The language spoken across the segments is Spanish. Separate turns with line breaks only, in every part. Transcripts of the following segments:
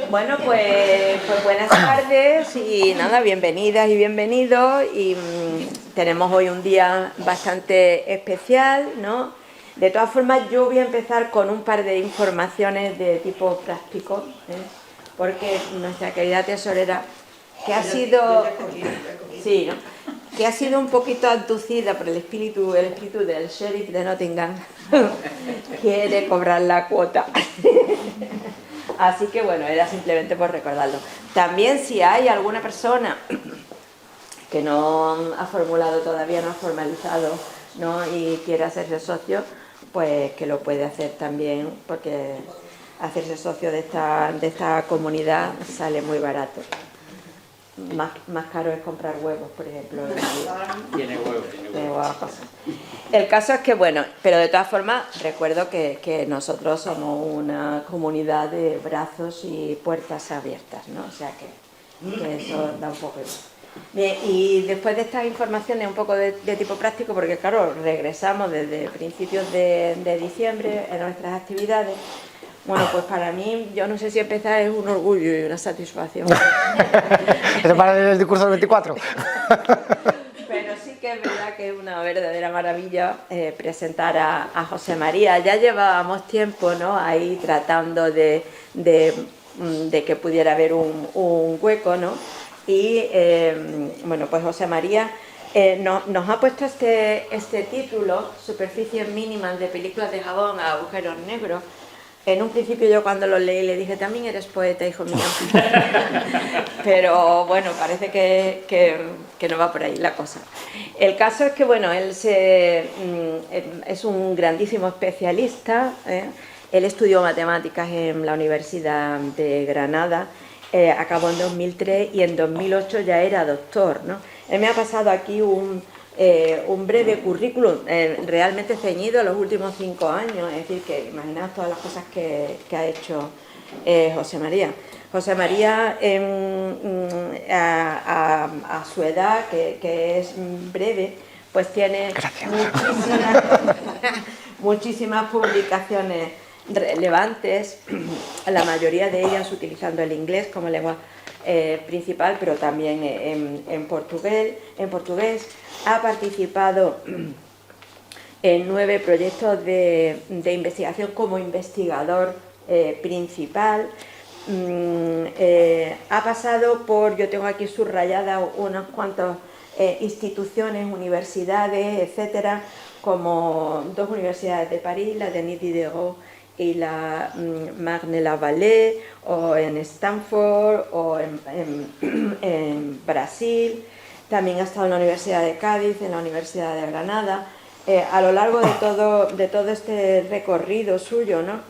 Bueno, pues buenas tardes y nada, bienvenidas y bienvenidos. Y tenemos hoy un día bastante especial, ¿no? De todas formas, yo voy a empezar con un par de informaciones de tipo práctico, porque nuestra querida tesorera, que ha sido, sí, ¿no? Que ha sido un poquito abducida por el espíritu del sheriff de Nottingham, quiere cobrar la cuota. Así que bueno, era simplemente por recordarlo. También si hay alguna persona que no ha formulado todavía, no ha formalizado, ¿no? Y quiere hacerse socio, pues que lo puede hacer también, porque hacerse socio de esta comunidad sale muy barato. Más caro es comprar huevos, por ejemplo.
Tiene huevos.
El caso es que, bueno, pero de todas formas, recuerdo que nosotros somos una comunidad de brazos y puertas abiertas, ¿no? O sea que eso da un poco igual. Bien, y después de estas informaciones un poco de tipo práctico, porque claro, regresamos desde principios de diciembre en nuestras actividades. Bueno, pues para mí, yo no sé si empezar es un orgullo y una satisfacción.
¿Eso para el discurso del 24?
Pero sí que es verdad que es una verdadera maravilla presentar a José María. Ya llevábamos tiempo, ¿no?, ahí tratando de que pudiera haber un hueco, ¿no? Y bueno, pues José María nos ha puesto este título, Superficies mínimas de películas de jabón a agujeros negros. En un principio yo cuando lo leí le dije, también eres poeta, hijo mío. Pero bueno, parece que no va por ahí la cosa. El caso es que, bueno, él es un grandísimo especialista. Él estudió matemáticas en la Universidad de Granada, acabó en 2003 y en 2008 ya era doctor, ¿no? Él me ha pasado aquí un breve currículum realmente ceñido a los últimos 5 años, es decir, que imaginaos todas las cosas que ha hecho José María. José María, a su edad, que es breve, pues tiene muchísimas publicaciones relevantes, la mayoría de ellas utilizando el inglés como lengua principal, pero también en portugués. Ha participado en 9 proyectos de investigación como investigador principal. Ha pasado por, yo tengo aquí subrayadas unas cuantas instituciones, universidades, etcétera, como 2 universidades de París, la de Diderot y la Marne-la-Vallée, o en Stanford, o en Brasil. También ha estado en la Universidad de Cádiz, en la Universidad de Granada. A lo largo de todo este recorrido suyo, ¿no?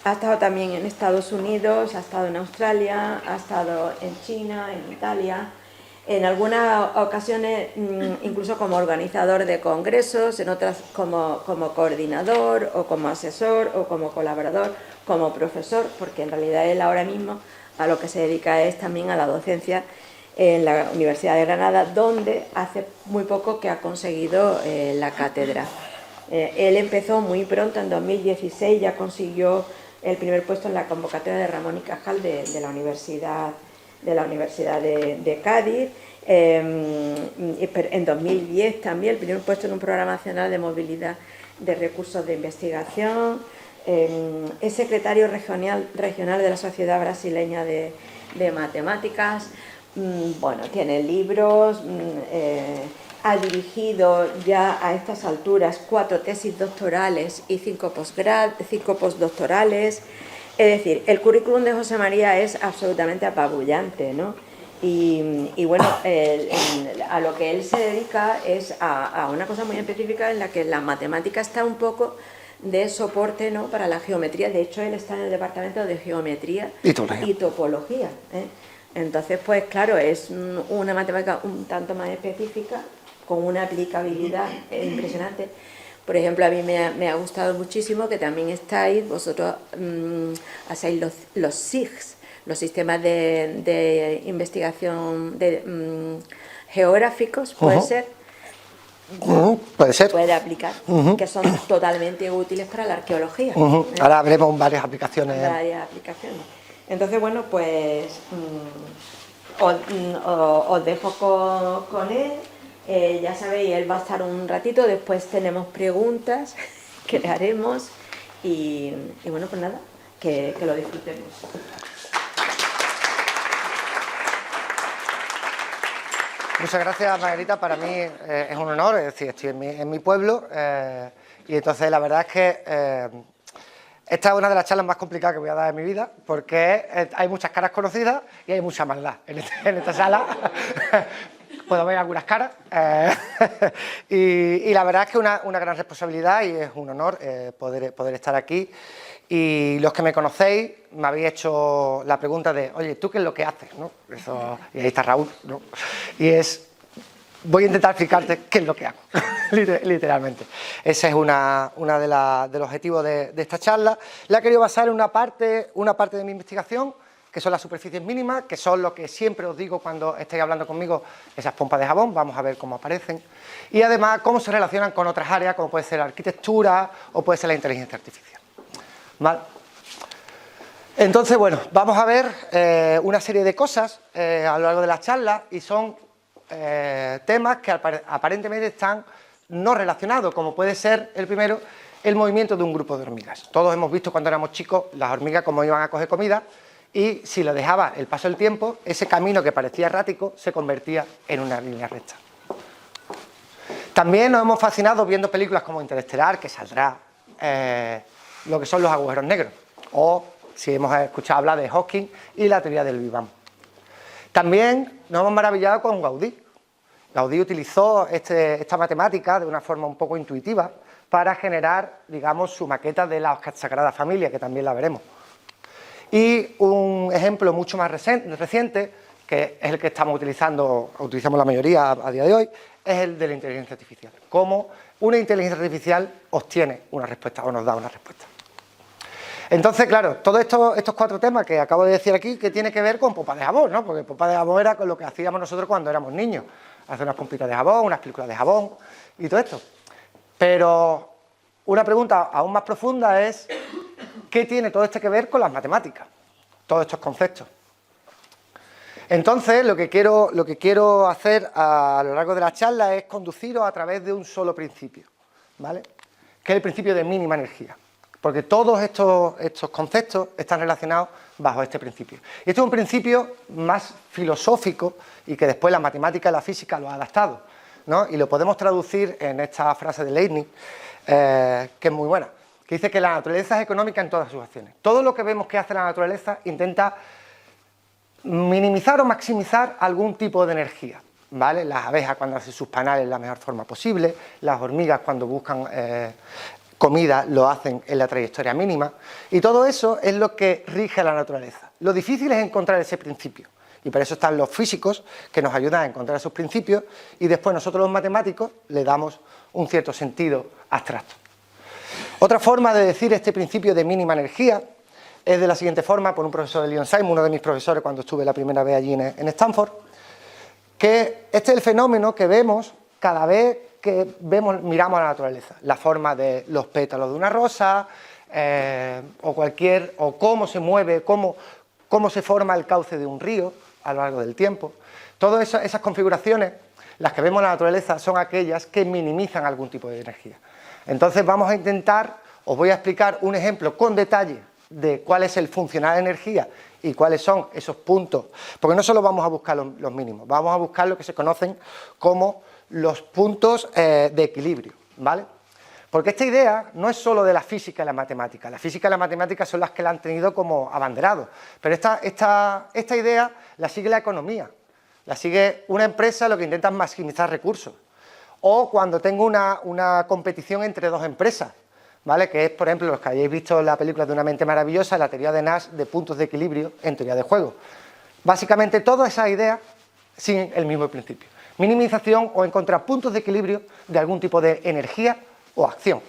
Ha estado también en Estados Unidos, ha estado en Australia, ha estado en China, en Italia. En algunas ocasiones incluso como organizador de congresos, en otras como coordinador o como asesor o como colaborador, como profesor, porque en realidad él ahora mismo a lo que se dedica es también a la docencia en la Universidad de Granada, donde hace muy poco que ha conseguido la cátedra. Él empezó muy pronto, en 2016 ya consiguió el primer puesto en la convocatoria de Ramón y Cajal de la Universidad de Cádiz. En 2010 también el primer puesto en un programa nacional de movilidad de recursos de investigación. Es secretario regional de la Sociedad Brasileña de Matemáticas. Bueno, tiene libros, ha dirigido ya a estas alturas 4 tesis doctorales y 5 postdoctorales. Es decir, el currículum de José María es absolutamente apabullante, ¿no? Y bueno, a lo que él se dedica es a una cosa muy específica en la que la matemática está un poco de soporte, ¿no?, para la geometría. De hecho, él está en el departamento de geometría y topología. Entonces, pues claro, es una matemática un tanto más específica, con una aplicabilidad impresionante. Por ejemplo, a mí me ha gustado muchísimo que también estáis, vosotros hacéis los SIGs, los sistemas de investigación geográficos, ¿puede ser?
Puede ser.
Puede aplicar, que son totalmente útiles para la arqueología.
Ahora veremos varias aplicaciones.
Entonces, bueno, pues os dejo con él. Ya sabéis, él va a estar un ratito, después tenemos preguntas que le haremos y bueno, pues nada, que lo disfrutemos.
Muchas gracias, Margarita. Para mí es un honor, es decir, estoy en mi pueblo y entonces la verdad es que esta es una de las charlas más complicadas que voy a dar en mi vida porque hay muchas caras conocidas y hay mucha maldad en esta sala. Puedo ver algunas caras y la verdad es que es una gran responsabilidad y es un honor poder estar aquí. Y los que me conocéis me habéis hecho la pregunta de, oye, ¿tú qué es lo que haces? ¿No? Eso, y ahí está Raúl, ¿no? Y voy a intentar explicarte qué es lo que hago, literalmente. Ese es uno de los objetivos de esta charla. La he querido basar en una parte de mi investigación, que son las superficies mínimas, que son lo que siempre os digo cuando estéis hablando conmigo, esas pompas de jabón, vamos a ver cómo aparecen. Y además, cómo se relacionan con otras áreas, como puede ser la arquitectura o puede ser la inteligencia artificial. ¿Vale? Entonces, bueno, vamos a ver una serie de cosas a lo largo de la charla y son temas que aparentemente están no relacionados, como puede ser el primero, el movimiento de un grupo de hormigas. Todos hemos visto cuando éramos chicos las hormigas cómo iban a coger comida y si lo dejaba el paso del tiempo, ese camino que parecía errático se convertía en una línea recta. También nos hemos fascinado viendo películas como Interestelar, que saldrá lo que son los agujeros negros, o si hemos escuchado hablar de Hawking y la teoría del Big Bang. También nos hemos maravillado con Gaudí. Gaudí utilizó esta matemática de una forma un poco intuitiva para generar, digamos, su maqueta de la Sagrada Familia, que también la veremos. Y un ejemplo mucho más reciente, que es el que utilizamos la mayoría a día de hoy, es el de la inteligencia artificial. Cómo una inteligencia artificial obtiene una respuesta o nos da una respuesta. Entonces, claro, todos estos 4 temas que acabo de decir aquí, que tiene que ver con pompas de jabón, ¿no? Porque pompas de jabón era con lo que hacíamos nosotros cuando éramos niños. Hacer unas pompitas de jabón, unas películas de jabón y todo esto. Pero una pregunta aún más profunda es, ¿qué tiene todo esto que ver con las matemáticas? Todos estos conceptos. Entonces, lo que quiero hacer a lo largo de la charla es conduciros a través de un solo principio, ¿vale? Que es el principio de mínima energía. Porque todos estos conceptos están relacionados bajo este principio. Y este es un principio más filosófico y que después la matemática y la física lo ha adaptado, ¿no? Y lo podemos traducir en esta frase de Leibniz, que es muy buena, que dice que la naturaleza es económica en todas sus acciones. Todo lo que vemos que hace la naturaleza intenta minimizar o maximizar algún tipo de energía, ¿vale? Las abejas cuando hacen sus panales de la mejor forma posible, las hormigas cuando buscan comida lo hacen en la trayectoria mínima y todo eso es lo que rige a la naturaleza. Lo difícil es encontrar ese principio y para eso están los físicos que nos ayudan a encontrar esos principios y después nosotros los matemáticos le damos un cierto sentido abstracto. Otra forma de decir este principio de mínima energía es de la siguiente forma, por un profesor de Leon Simon, uno de mis profesores cuando estuve la primera vez allí en Stanford, que este es el fenómeno que vemos cada vez que miramos a la naturaleza, la forma de los pétalos de una rosa, o cómo se mueve, cómo se forma el cauce de un río a lo largo del tiempo. Todas esas configuraciones, las que vemos en la naturaleza, son aquellas que minimizan algún tipo de energía. Entonces vamos a intentar, os voy a explicar un ejemplo con detalle de cuál es el funcionar de energía y cuáles son esos puntos, porque no solo vamos a buscar los mínimos, vamos a buscar lo que se conocen como los puntos de equilibrio, ¿vale? Porque esta idea no es solo de la física y la matemática son las que la han tenido como abanderado, pero esta idea la sigue la economía, la sigue una empresa, lo que intenta es maximizar recursos, o cuando tengo una competición entre dos empresas, ¿vale? Que es, por ejemplo, los que hayáis visto la película de Una mente maravillosa, la teoría de Nash de puntos de equilibrio en teoría de juego. Básicamente todas esas ideas siguen el mismo principio. Minimización o encontrar puntos de equilibrio de algún tipo de energía o acción.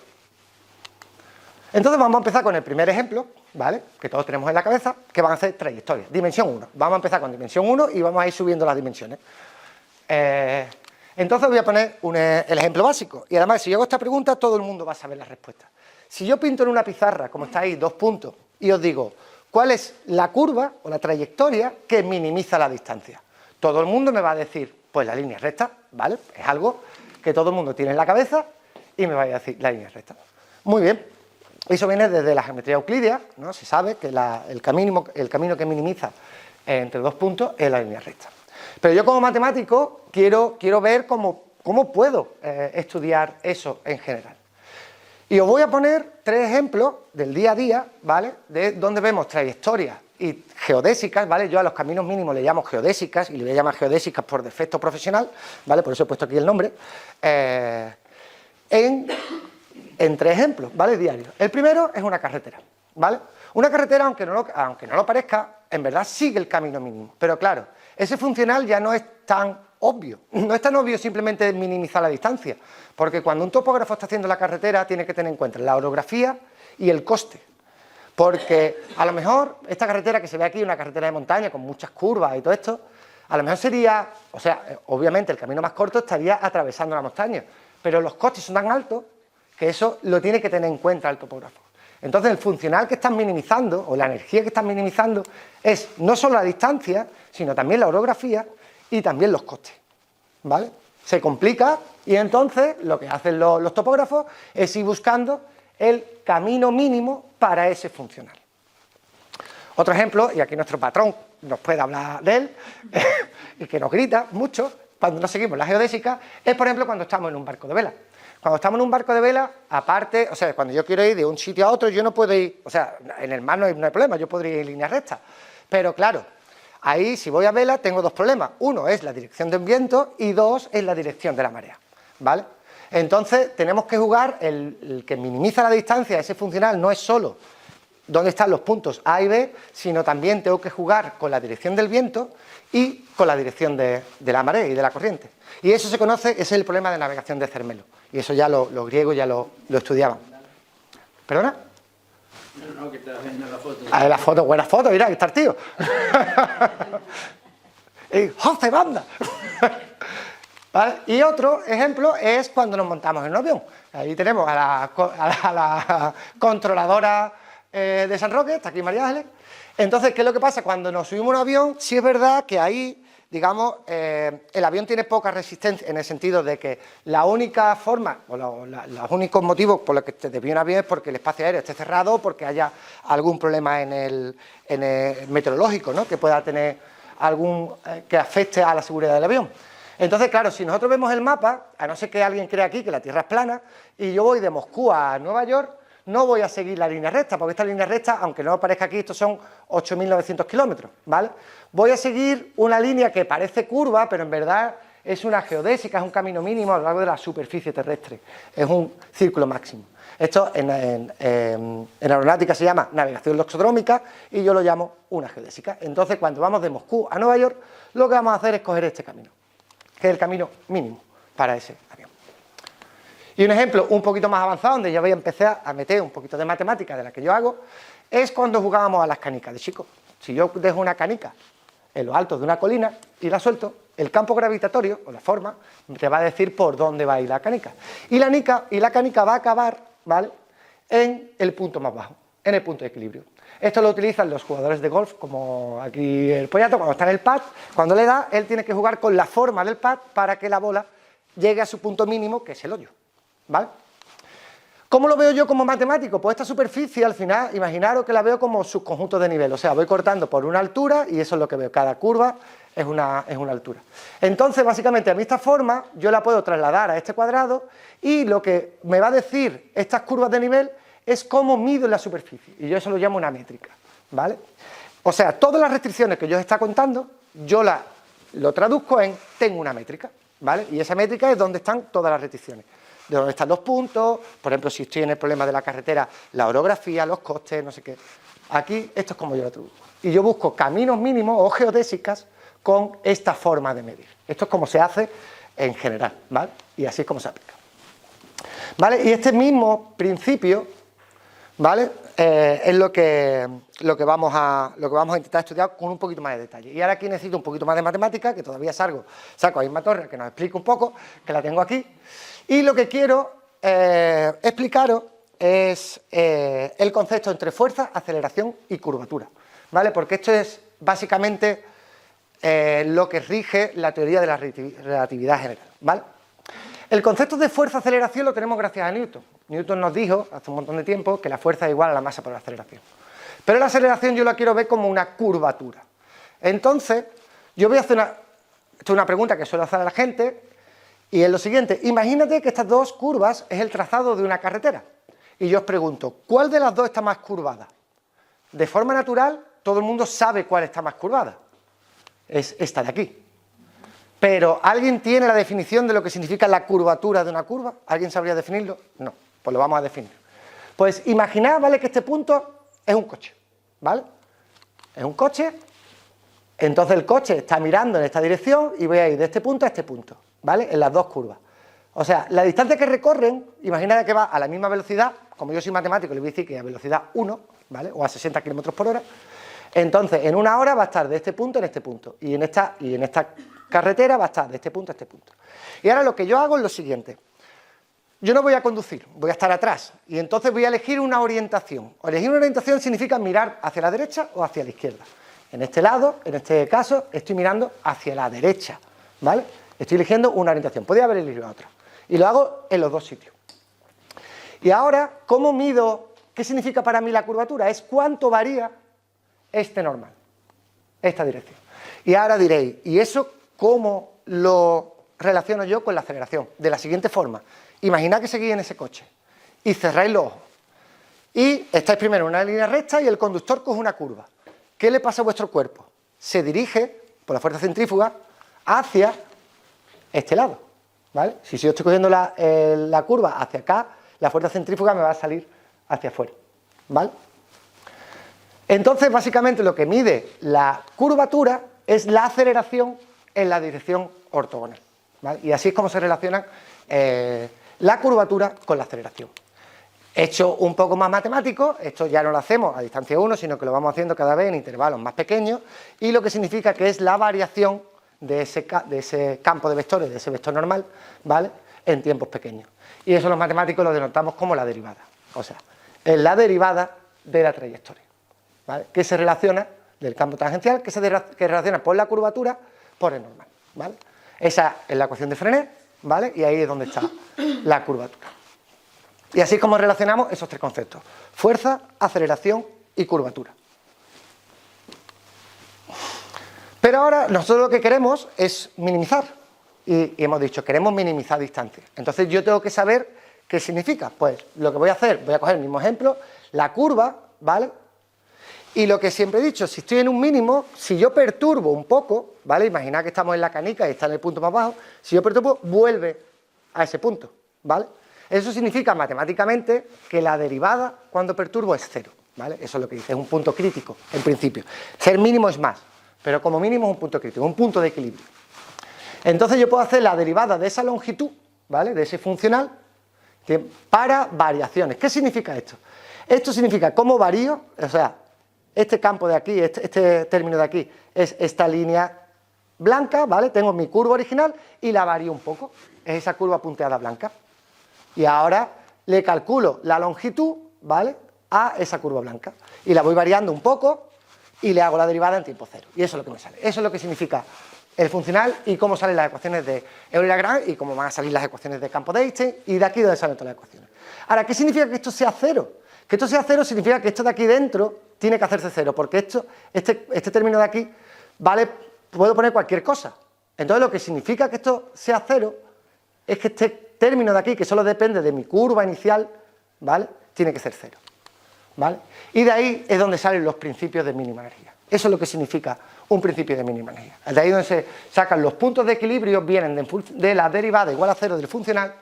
Entonces vamos a empezar con el primer ejemplo, ¿vale? Que todos tenemos en la cabeza, que van a ser trayectorias. Dimensión 1. Vamos a empezar con dimensión 1 y vamos a ir subiendo las dimensiones. Entonces voy a poner el ejemplo básico. Y además, si yo hago esta pregunta, todo el mundo va a saber la respuesta. Si yo pinto en una pizarra, como está ahí, 2 puntos, y os digo, ¿cuál es la curva o la trayectoria que minimiza la distancia? Todo el mundo me va a decir, pues la línea recta, ¿vale? Es algo que todo el mundo tiene en la cabeza y me va a decir la línea recta. Muy bien, eso viene desde la geometría euclídea, ¿no? Se sabe que el camino que minimiza entre dos puntos es la línea recta. Pero yo como matemático quiero ver cómo puedo estudiar eso en general. Y os voy a poner 3 ejemplos del día a día, ¿vale? De donde vemos trayectorias y geodésicas, ¿vale? Yo a los caminos mínimos le llamo geodésicas y le voy a llamar geodésicas por defecto profesional, ¿vale? Por eso he puesto aquí el nombre. En 3 ejemplos, ¿vale? Diarios. El primero es una carretera, ¿vale? Una carretera, aunque no lo parezca, en verdad sigue el camino mínimo. Pero claro, ese funcional ya no es tan obvio. No es tan obvio simplemente minimizar la distancia, porque cuando un topógrafo está haciendo la carretera tiene que tener en cuenta la orografía y el coste. Porque a lo mejor esta carretera que se ve aquí, una carretera de montaña con muchas curvas y todo esto, a lo mejor sería, o sea, obviamente el camino más corto estaría atravesando la montaña, pero los costes son tan altos que eso lo tiene que tener en cuenta el topógrafo. Entonces el funcional que están minimizando, o la energía que están minimizando, es no solo la distancia, sino también la orografía y también los costes, ¿vale? Se complica y entonces lo que hacen los topógrafos es ir buscando el camino mínimo para ese funcional. Otro ejemplo, y aquí nuestro patrón nos puede hablar de él, y que nos grita mucho cuando no seguimos la geodésica, es por ejemplo cuando estamos en un barco de vela. Cuando estamos en un barco de vela, aparte, o sea, cuando yo quiero ir de un sitio a otro, yo no puedo ir, o sea, en el mar no hay problema, yo podría ir en línea recta, pero claro, ahí si voy a vela tengo 2 problemas, uno es la dirección del viento y 2 es la dirección de la marea, ¿vale? Entonces tenemos que jugar, el que minimiza la distancia, ese funcional no es solo dónde están los puntos A y B, sino también tengo que jugar con la dirección del viento y con la dirección de la marea y de la corriente. Y eso se conoce, ese es el problema de navegación de Zermelo. Y eso ya los griegos ya lo estudiaban. ¿Perdona?
No, que estás viendo la foto.
Ah, la foto, buena foto, mira, que está el tío. ¡José, banda! ¿Vale? Y otro ejemplo es cuando nos montamos en un avión. Ahí tenemos a la controladora de San Roque, está aquí María Ángeles. Entonces, ¿qué es lo que pasa? Cuando nos subimos a un avión, sí es verdad que ahí, digamos, el avión tiene poca resistencia en el sentido de que la única forma, o los únicos motivos por los que te desvía un avión es porque el espacio aéreo esté cerrado o porque haya algún problema en el meteorológico, ¿no? Que pueda tener que afecte a la seguridad del avión. Entonces, claro, si nosotros vemos el mapa, a no ser que alguien crea aquí que la Tierra es plana, y yo voy de Moscú a Nueva York, no voy a seguir la línea recta, porque esta línea recta, aunque no parezca aquí, estos son 8.900 kilómetros, ¿vale? Voy a seguir una línea que parece curva, pero en verdad es una geodésica, es un camino mínimo a lo largo de la superficie terrestre, es un círculo máximo. Esto en aeronáutica se llama navegación loxodrómica y yo lo llamo una geodésica. Entonces, cuando vamos de Moscú a Nueva York, lo que vamos a hacer es coger este camino, que es el camino mínimo para ese avión. Y un ejemplo un poquito más avanzado, donde ya voy a empezar a meter un poquito de matemática de la que yo hago, es cuando jugábamos a las canicas de chicos. Si yo dejo una canica en los altos de una colina y la suelto, el campo gravitatorio, o la forma, te va a decir por dónde va a ir la canica. Y la canica va a acabar, ¿vale?, en el punto más bajo, en el punto de equilibrio. Esto lo utilizan los jugadores de golf, como aquí el Pollato, cuando está en el pad, cuando le da, él tiene que jugar con la forma del pad para que la bola llegue a su punto mínimo, que es el hoyo, ¿vale? ¿Cómo lo veo yo como matemático? Pues esta superficie, al final, imaginaros que la veo como subconjunto de nivel, o sea, voy cortando por una altura y eso es lo que veo, cada curva es una altura. Entonces, básicamente, a mí esta forma, yo la puedo trasladar a este cuadrado y lo que me va a decir estas curvas de nivel es cómo mido la superficie, y yo eso lo llamo una métrica, ¿vale? O sea, todas las restricciones que yo os está contando, yo lo traduzco en tengo una métrica, ¿vale? Y esa métrica es donde están todas las restricciones, de dónde están los puntos, por ejemplo, si estoy en el problema de la carretera, la orografía, los costes, no sé qué. Aquí, esto es como yo lo traduzco. Y yo busco caminos mínimos o geodésicas con esta forma de medir. Esto es como se hace en general, ¿vale? Y así es como se aplica. ¿Vale? Y este mismo principio, ¿vale?, es lo que vamos a intentar estudiar con un poquito más de detalle. Y ahora aquí necesito un poquito más de matemática, que todavía saco a Isma Torres, que nos explique un poco, que la tengo aquí. Y lo que quiero explicaros es el concepto entre fuerza, aceleración y curvatura. ¿vale? Porque esto es básicamente lo que rige la teoría de la relatividad general, ¿vale? El concepto de fuerza-aceleración lo tenemos gracias a Newton. Newton nos dijo hace un montón de tiempo que la fuerza es igual a la masa por la aceleración. Pero la aceleración yo la quiero ver como una curvatura. Entonces, yo voy a hacer esto es una pregunta que suelo hacer a la gente, y es lo siguiente: imagínate que estas dos curvas es el trazado de una carretera. Y yo os pregunto, ¿cuál de las dos está más curvada? De forma natural, todo el mundo sabe cuál está más curvada. Es esta de aquí. Pero, ¿alguien tiene la definición de lo que significa la curvatura de una curva? ¿Alguien sabría definirlo? No, pues lo vamos a definir. Pues imaginad, ¿vale?, que este punto es un coche, ¿vale? Es un coche, entonces el coche está mirando en esta dirección y voy a ir de este punto a este punto, ¿vale?, en las dos curvas. O sea, la distancia que recorren, imaginad que va a la misma velocidad, como yo soy matemático, le voy a decir que a velocidad 1, ¿vale?, o a 60 km por hora. Entonces, en una hora va a estar de este punto en este punto, y en esta carretera va a estar de este punto a este punto. Y ahora lo que yo hago es lo siguiente: yo no voy a conducir, voy a estar atrás, y entonces voy a elegir una orientación. Elegir una orientación significa mirar hacia la derecha o hacia la izquierda. En este lado, en este caso, estoy mirando hacia la derecha, ¿vale? Estoy eligiendo una orientación, podría haber elegido otra. Y lo hago en los dos sitios. Y ahora, ¿cómo mido? ¿Qué significa para mí la curvatura? Es cuánto varía este normal, esta dirección. Y ahora diréis, ¿y eso cómo lo relaciono yo con la aceleración? De la siguiente forma: imaginad que seguís en ese coche y cerráis los ojos y estáis primero en una línea recta y el conductor coge una curva. ¿Qué le pasa a vuestro cuerpo? Se dirige, por la fuerza centrífuga, hacia este lado, ¿vale? Si yo estoy cogiendo la curva hacia acá, la fuerza centrífuga me va a salir hacia afuera, ¿vale? Entonces, básicamente, lo que mide la curvatura es la aceleración en la dirección ortogonal, ¿vale? Y así es como se relaciona la curvatura con la aceleración. Hecho un poco más matemático, esto ya no lo hacemos a distancia 1, sino que lo vamos haciendo cada vez en intervalos más pequeños, y lo que significa que es la variación de ese campo de vectores, de ese vector normal, ¿vale?, en tiempos pequeños. Y eso los matemáticos lo denotamos como la derivada. O sea, es la derivada de la trayectoria, ¿vale?, que se relaciona del campo tangencial, que relaciona por la curvatura por el normal, ¿vale? Esa es la ecuación de Frenet, ¿vale?, y ahí es donde está la curvatura. Y así es como relacionamos esos tres conceptos: fuerza, aceleración y curvatura. Pero ahora nosotros lo que queremos es minimizar, y hemos dicho, queremos minimizar distancias. Entonces yo tengo que saber qué significa. Pues lo que voy a hacer, voy a coger el mismo ejemplo, la curva, ¿vale? Y lo que siempre he dicho, si estoy en un mínimo, si yo perturbo un poco, ¿vale?, imaginad que estamos en la canica y está en el punto más bajo, si yo perturbo, vuelve a ese punto, ¿vale? Eso significa matemáticamente que la derivada cuando perturbo es cero, ¿vale? Eso es lo que dice, es un punto crítico, en principio. Ser mínimo es más, pero como mínimo es un punto crítico, un punto de equilibrio. Entonces yo puedo hacer la derivada de esa longitud, ¿vale?, de ese funcional, para variaciones. ¿Qué significa esto? Esto significa cómo varío, o sea, este campo de aquí, este término de aquí, es esta línea blanca, ¿vale? Tengo mi curva original y la varío un poco, es esa curva punteada blanca. Y ahora le calculo la longitud, ¿vale?, a esa curva blanca. Y la voy variando un poco y le hago la derivada en tiempo cero. Y eso es lo que me sale. Eso es lo que significa el funcional y cómo salen las ecuaciones de Euler-Lagrange y cómo van a salir las ecuaciones de campo de Einstein y de aquí donde salen todas las ecuaciones. Ahora, ¿qué significa que esto sea cero? Que esto sea cero significa que esto de aquí dentro tiene que hacerse cero, porque este término de aquí, ¿vale?, puedo poner cualquier cosa. Entonces lo que significa que esto sea cero es que este término de aquí, que solo depende de mi curva inicial, ¿vale?, tiene que ser cero, ¿vale? Y de ahí es donde salen los principios de mínima energía. Eso es lo que significa un principio de mínima energía. De ahí donde se sacan los puntos de equilibrio, vienen de la derivada igual a cero del funcional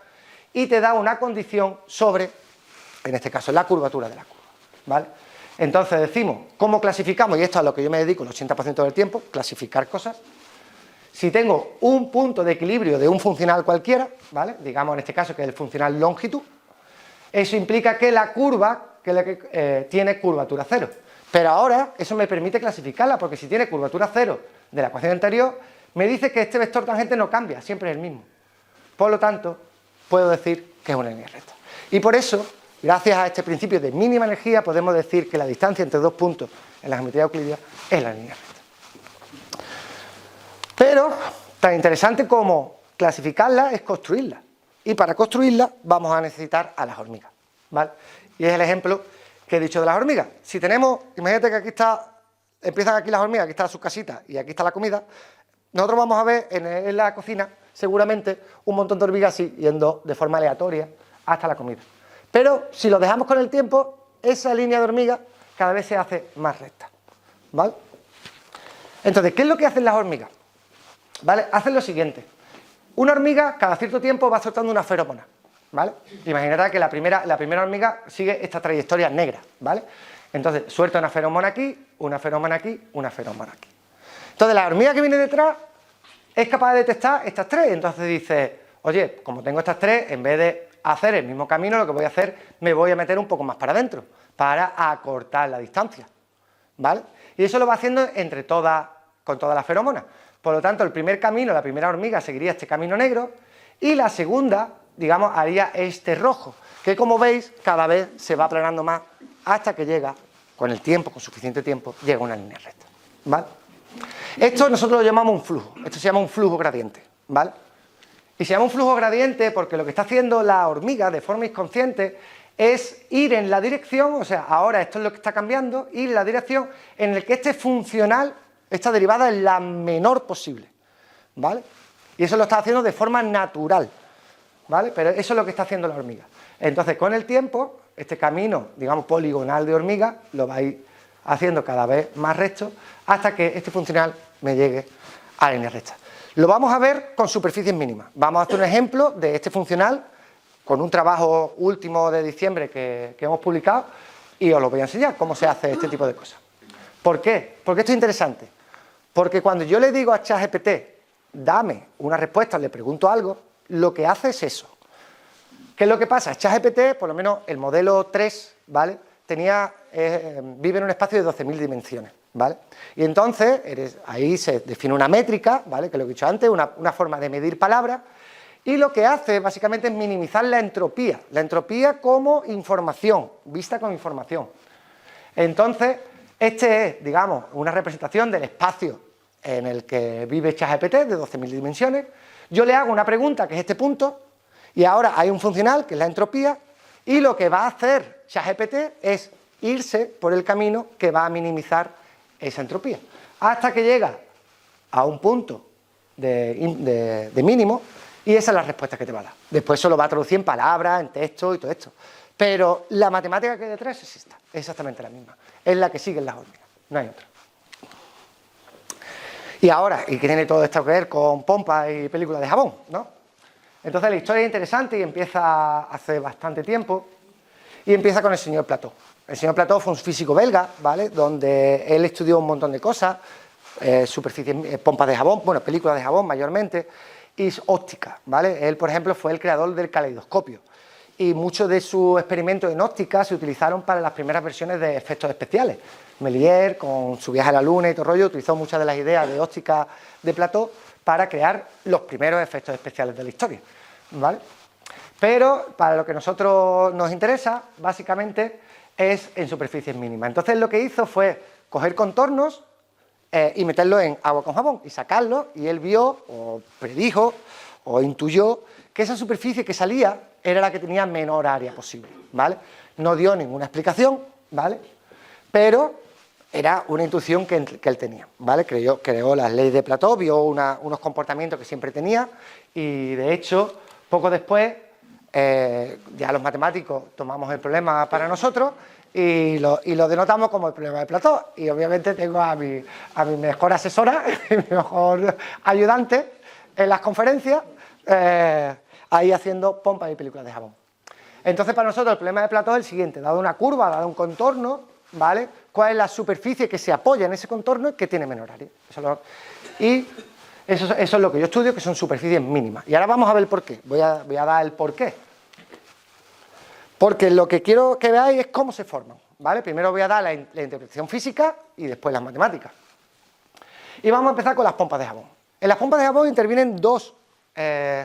y te da una condición sobre, en este caso, la curvatura de la curva, ¿vale? Entonces decimos, ¿cómo clasificamos? Y esto es a lo que yo me dedico el 80% del tiempo, clasificar cosas. Si tengo un punto de equilibrio de un funcional cualquiera, ¿vale?, digamos en este caso que es el funcional longitud, eso implica que la curva tiene curvatura cero. Pero ahora eso me permite clasificarla, porque si tiene curvatura cero de la ecuación anterior, me dice que este vector tangente no cambia, siempre es el mismo. Por lo tanto, puedo decir que es una línea recta. Y por eso Gracias a este principio de mínima energía podemos decir que la distancia entre dos puntos en la geometría euclídea es la línea recta. Pero tan interesante como clasificarla es construirla. Y para construirla vamos a necesitar a las hormigas, ¿vale? Y es el ejemplo que he dicho de las hormigas. Si tenemos, imagínate que aquí empiezan aquí las hormigas, aquí está su casita y aquí está la comida, nosotros vamos a ver en la cocina seguramente un montón de hormigas así, yendo de forma aleatoria hasta la comida. Pero si lo dejamos con el tiempo, esa línea de hormigas cada vez se hace más recta, ¿vale? Entonces, ¿qué es lo que hacen las hormigas? ¿Vale? Hacen lo siguiente. Una hormiga cada cierto tiempo va soltando una feromona, ¿vale? Imaginad que la primera hormiga sigue esta trayectoria negra, ¿vale? Entonces, suelta una feromona aquí, una feromona aquí, una feromona aquí. Entonces, la hormiga que viene detrás es capaz de detectar estas tres. Entonces dice, oye, como tengo estas tres, en vez de hacer el mismo camino, lo que voy a hacer, me voy a meter un poco más para adentro, para acortar la distancia, ¿vale? Y eso lo va haciendo con todas las feromonas. Por lo tanto, el primer camino, la primera hormiga seguiría este camino negro y la segunda, digamos, haría este rojo, que como veis, cada vez se va aplanando más hasta que llega, con el tiempo, con suficiente tiempo, llega a una línea recta, ¿vale? Esto nosotros lo llamamos un flujo, esto se llama un flujo gradiente, ¿vale? Y se llama un flujo gradiente porque lo que está haciendo la hormiga de forma inconsciente es ir en la dirección, o sea, ahora esto es lo que está cambiando, ir en la dirección en la que este funcional, esta derivada es la menor posible, ¿vale? Y eso lo está haciendo de forma natural, ¿vale? Pero eso es lo que está haciendo la hormiga. Entonces, con el tiempo, este camino, digamos, poligonal de hormiga, lo va a ir haciendo cada vez más recto hasta que este funcional me llegue a la línea recta. Lo vamos a ver con superficies mínimas. Vamos a hacer un ejemplo de este funcional con un trabajo último de diciembre que hemos publicado y os lo voy a enseñar cómo se hace este tipo de cosas. ¿Por qué? Porque esto es interesante. Porque cuando yo le digo a ChatGPT, dame una respuesta, le pregunto algo, lo que hace es eso. ¿Qué es lo que pasa? ChatGPT, por lo menos el modelo 3, ¿vale? Vive en un espacio de 12.000 dimensiones, ¿vale? Y entonces, ahí se define una métrica, ¿vale? Que lo que he dicho antes, una forma de medir palabras, y lo que hace básicamente es minimizar la entropía como información, vista como información. Entonces, este es, digamos, una representación del espacio en el que vive ChatGPT de 12.000 dimensiones. Yo le hago una pregunta, que es este punto, y ahora hay un funcional, que es la entropía, y lo que va a hacer ChatGPT es irse por el camino que va a minimizar esa entropía, hasta que llega a un punto de mínimo, y esa es la respuesta que te va a dar. Después eso lo va a traducir en palabras, en texto y todo esto. Pero la matemática que hay detrás es esta, es exactamente la misma. Es la que siguen las hormigas, no hay otra. Y ahora, y que tiene todo esto que ver con pompas y películas de jabón, ¿no? Entonces la historia es interesante y empieza hace bastante tiempo, y empieza con el señor Plató. El señor Plató fue un físico belga, ¿vale? Donde él estudió un montón de cosas, superficies, pompas de jabón, bueno, películas de jabón mayormente, y óptica, ¿vale? Él, por ejemplo, fue el creador del caleidoscopio. Y muchos de sus experimentos en óptica se utilizaron para las primeras versiones de efectos especiales. Méliès, con su viaje a la Luna y todo el rollo, utilizó muchas de las ideas de óptica de Plató para crear los primeros efectos especiales de la historia, ¿vale? Pero para lo que a nosotros nos interesa, básicamente, es en superficies mínimas. Entonces lo que hizo fue coger contornos y meterlos en agua con jabón y sacarlos, y él vio, o predijo, o intuyó que esa superficie que salía era la que tenía menor área posible, ¿vale? No dio ninguna explicación, ¿vale? Pero era una intuición que él tenía, ¿vale? Creó las leyes de Plató, vio unos comportamientos que siempre tenía, y de hecho, poco después, ya los matemáticos tomamos el problema para nosotros y lo denotamos como el problema de Plató. Y obviamente tengo a mi mejor asesora, mi mejor ayudante en las conferencias, ahí haciendo pompas y películas de jabón. Entonces, para nosotros el problema de Plató es el siguiente: dado una curva, dado un contorno, ¿vale? ¿Cuál es la superficie que se apoya en ese contorno y que tiene menor área? Eso es lo que yo estudio, que son superficies mínimas. Y ahora vamos a ver el porqué. Voy a dar el porqué. Porque lo que quiero que veáis es cómo se forman, ¿vale? Primero voy a dar la interpretación física y después las matemáticas. Y vamos a empezar con las pompas de jabón. En las pompas de jabón intervienen dos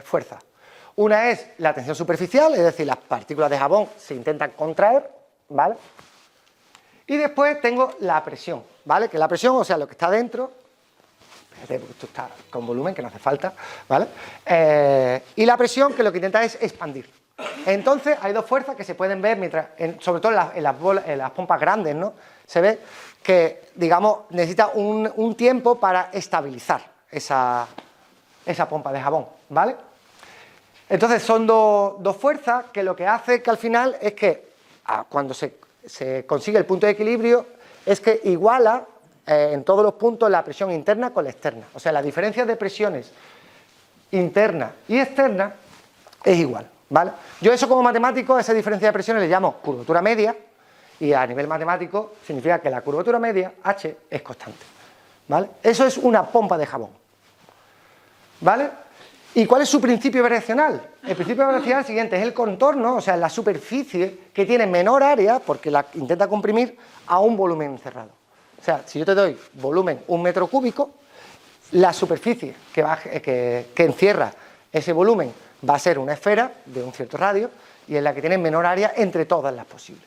fuerzas. Una es la tensión superficial, es decir, las partículas de jabón se intentan contraer, ¿vale? Y después tengo la presión, ¿vale? Que la presión, o sea, lo que está dentro, esto está con volumen, que no hace falta, ¿vale? Y la presión, que lo que intenta es expandir. Entonces, hay dos fuerzas que se pueden ver, mientras, sobre todo en las pompas grandes, ¿no? Se ve que, digamos, necesita un tiempo para estabilizar esa pompa de jabón, ¿vale? Entonces, son dos fuerzas que lo que hace que al final es que, cuando se consigue el punto de equilibrio, es que iguala en todos los puntos la presión interna con la externa. O sea, la diferencia de presiones interna y externa es igual, ¿vale? Yo eso como matemático, esa diferencia de presiones le llamo curvatura media, y a nivel matemático significa que la curvatura media, H, es constante, ¿vale? Eso es una pompa de jabón, ¿vale? ¿Y cuál es su principio variacional? El principio variacional siguiente es el contorno, o sea, la superficie que tiene menor área, porque la intenta comprimir, a un volumen cerrado. O sea, si yo te doy volumen 1 metro cúbico, la superficie que encierra ese volumen va a ser una esfera de un cierto radio y es la que tiene menor área entre todas las posibles.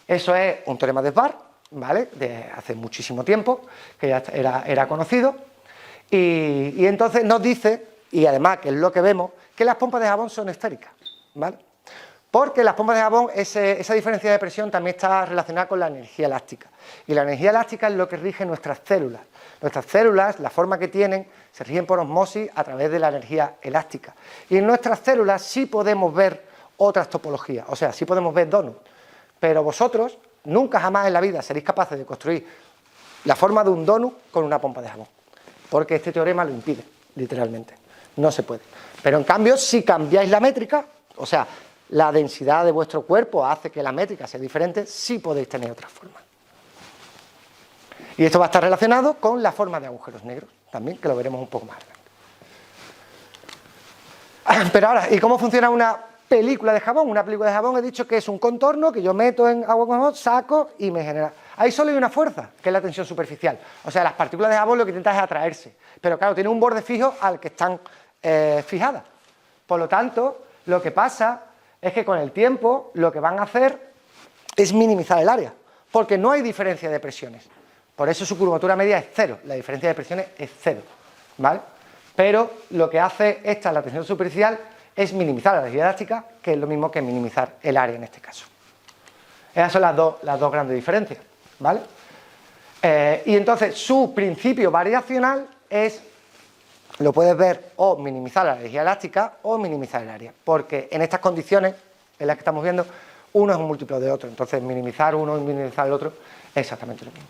Eso es un teorema de Svar, ¿vale? De hace muchísimo tiempo, que ya era conocido, y entonces nos dice, y además que es lo que vemos, que las pompas de jabón son esféricas, ¿vale? Porque las pompas de jabón, esa diferencia de presión también está relacionada con la energía elástica. Y la energía elástica es lo que rige nuestras células. Nuestras células, la forma que tienen, se rigen por osmosis a través de la energía elástica. Y en nuestras células sí podemos ver otras topologías, o sea, sí podemos ver donuts. Pero vosotros nunca jamás en la vida seréis capaces de construir la forma de un donut con una pompa de jabón. Porque este teorema lo impide, literalmente. No se puede. Pero en cambio, si cambiáis la métrica, o sea, la densidad de vuestro cuerpo hace que la métrica sea diferente, sí podéis tener otra forma. Y esto va a estar relacionado con la forma de agujeros negros, también, que lo veremos un poco más adelante. Pero ahora, ¿y cómo funciona una película de jabón? Una película de jabón he dicho que es un contorno que yo meto en agua con jabón, saco y me genera. Ahí solo hay una fuerza, que es la tensión superficial. O sea, las partículas de jabón lo que intentan es atraerse. Pero claro, tiene un borde fijo al que están fijadas. Por lo tanto, lo que pasa es que con el tiempo lo que van a hacer es minimizar el área, porque no hay diferencia de presiones. Por eso su curvatura media es cero, la diferencia de presiones es cero, ¿vale? Pero lo que hace la tensión superficial, es minimizar la energía elástica, que es lo mismo que minimizar el área en este caso. Esas son las dos grandes diferencias, ¿vale? Y entonces su principio variacional es, lo puedes ver, o minimizar la energía elástica o minimizar el área, porque en estas condiciones en las que estamos viendo, uno es un múltiplo de otro, entonces minimizar uno y minimizar el otro es exactamente lo mismo.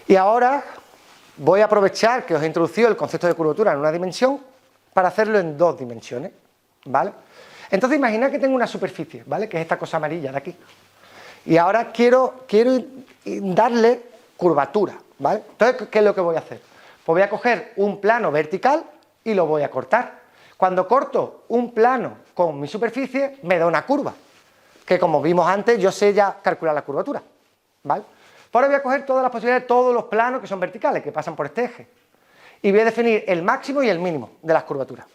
Y ahora voy a aprovechar que os he introducido el concepto de curvatura en una dimensión para hacerlo en dos dimensiones, ¿vale? Entonces imaginad que tengo una superficie, ¿vale? Que es esta cosa amarilla de aquí. Y ahora quiero darle curvatura, ¿vale? Entonces, ¿qué es lo que voy a hacer? Pues voy a coger un plano vertical y lo voy a cortar. Cuando corto un plano con mi superficie, me da una curva, que como vimos antes, yo sé ya calcular la curvatura, ¿vale? Ahora voy a coger todas las posibilidades, todos los planos que son verticales, que pasan por este eje, y voy a definir el máximo y el mínimo de las curvaturas.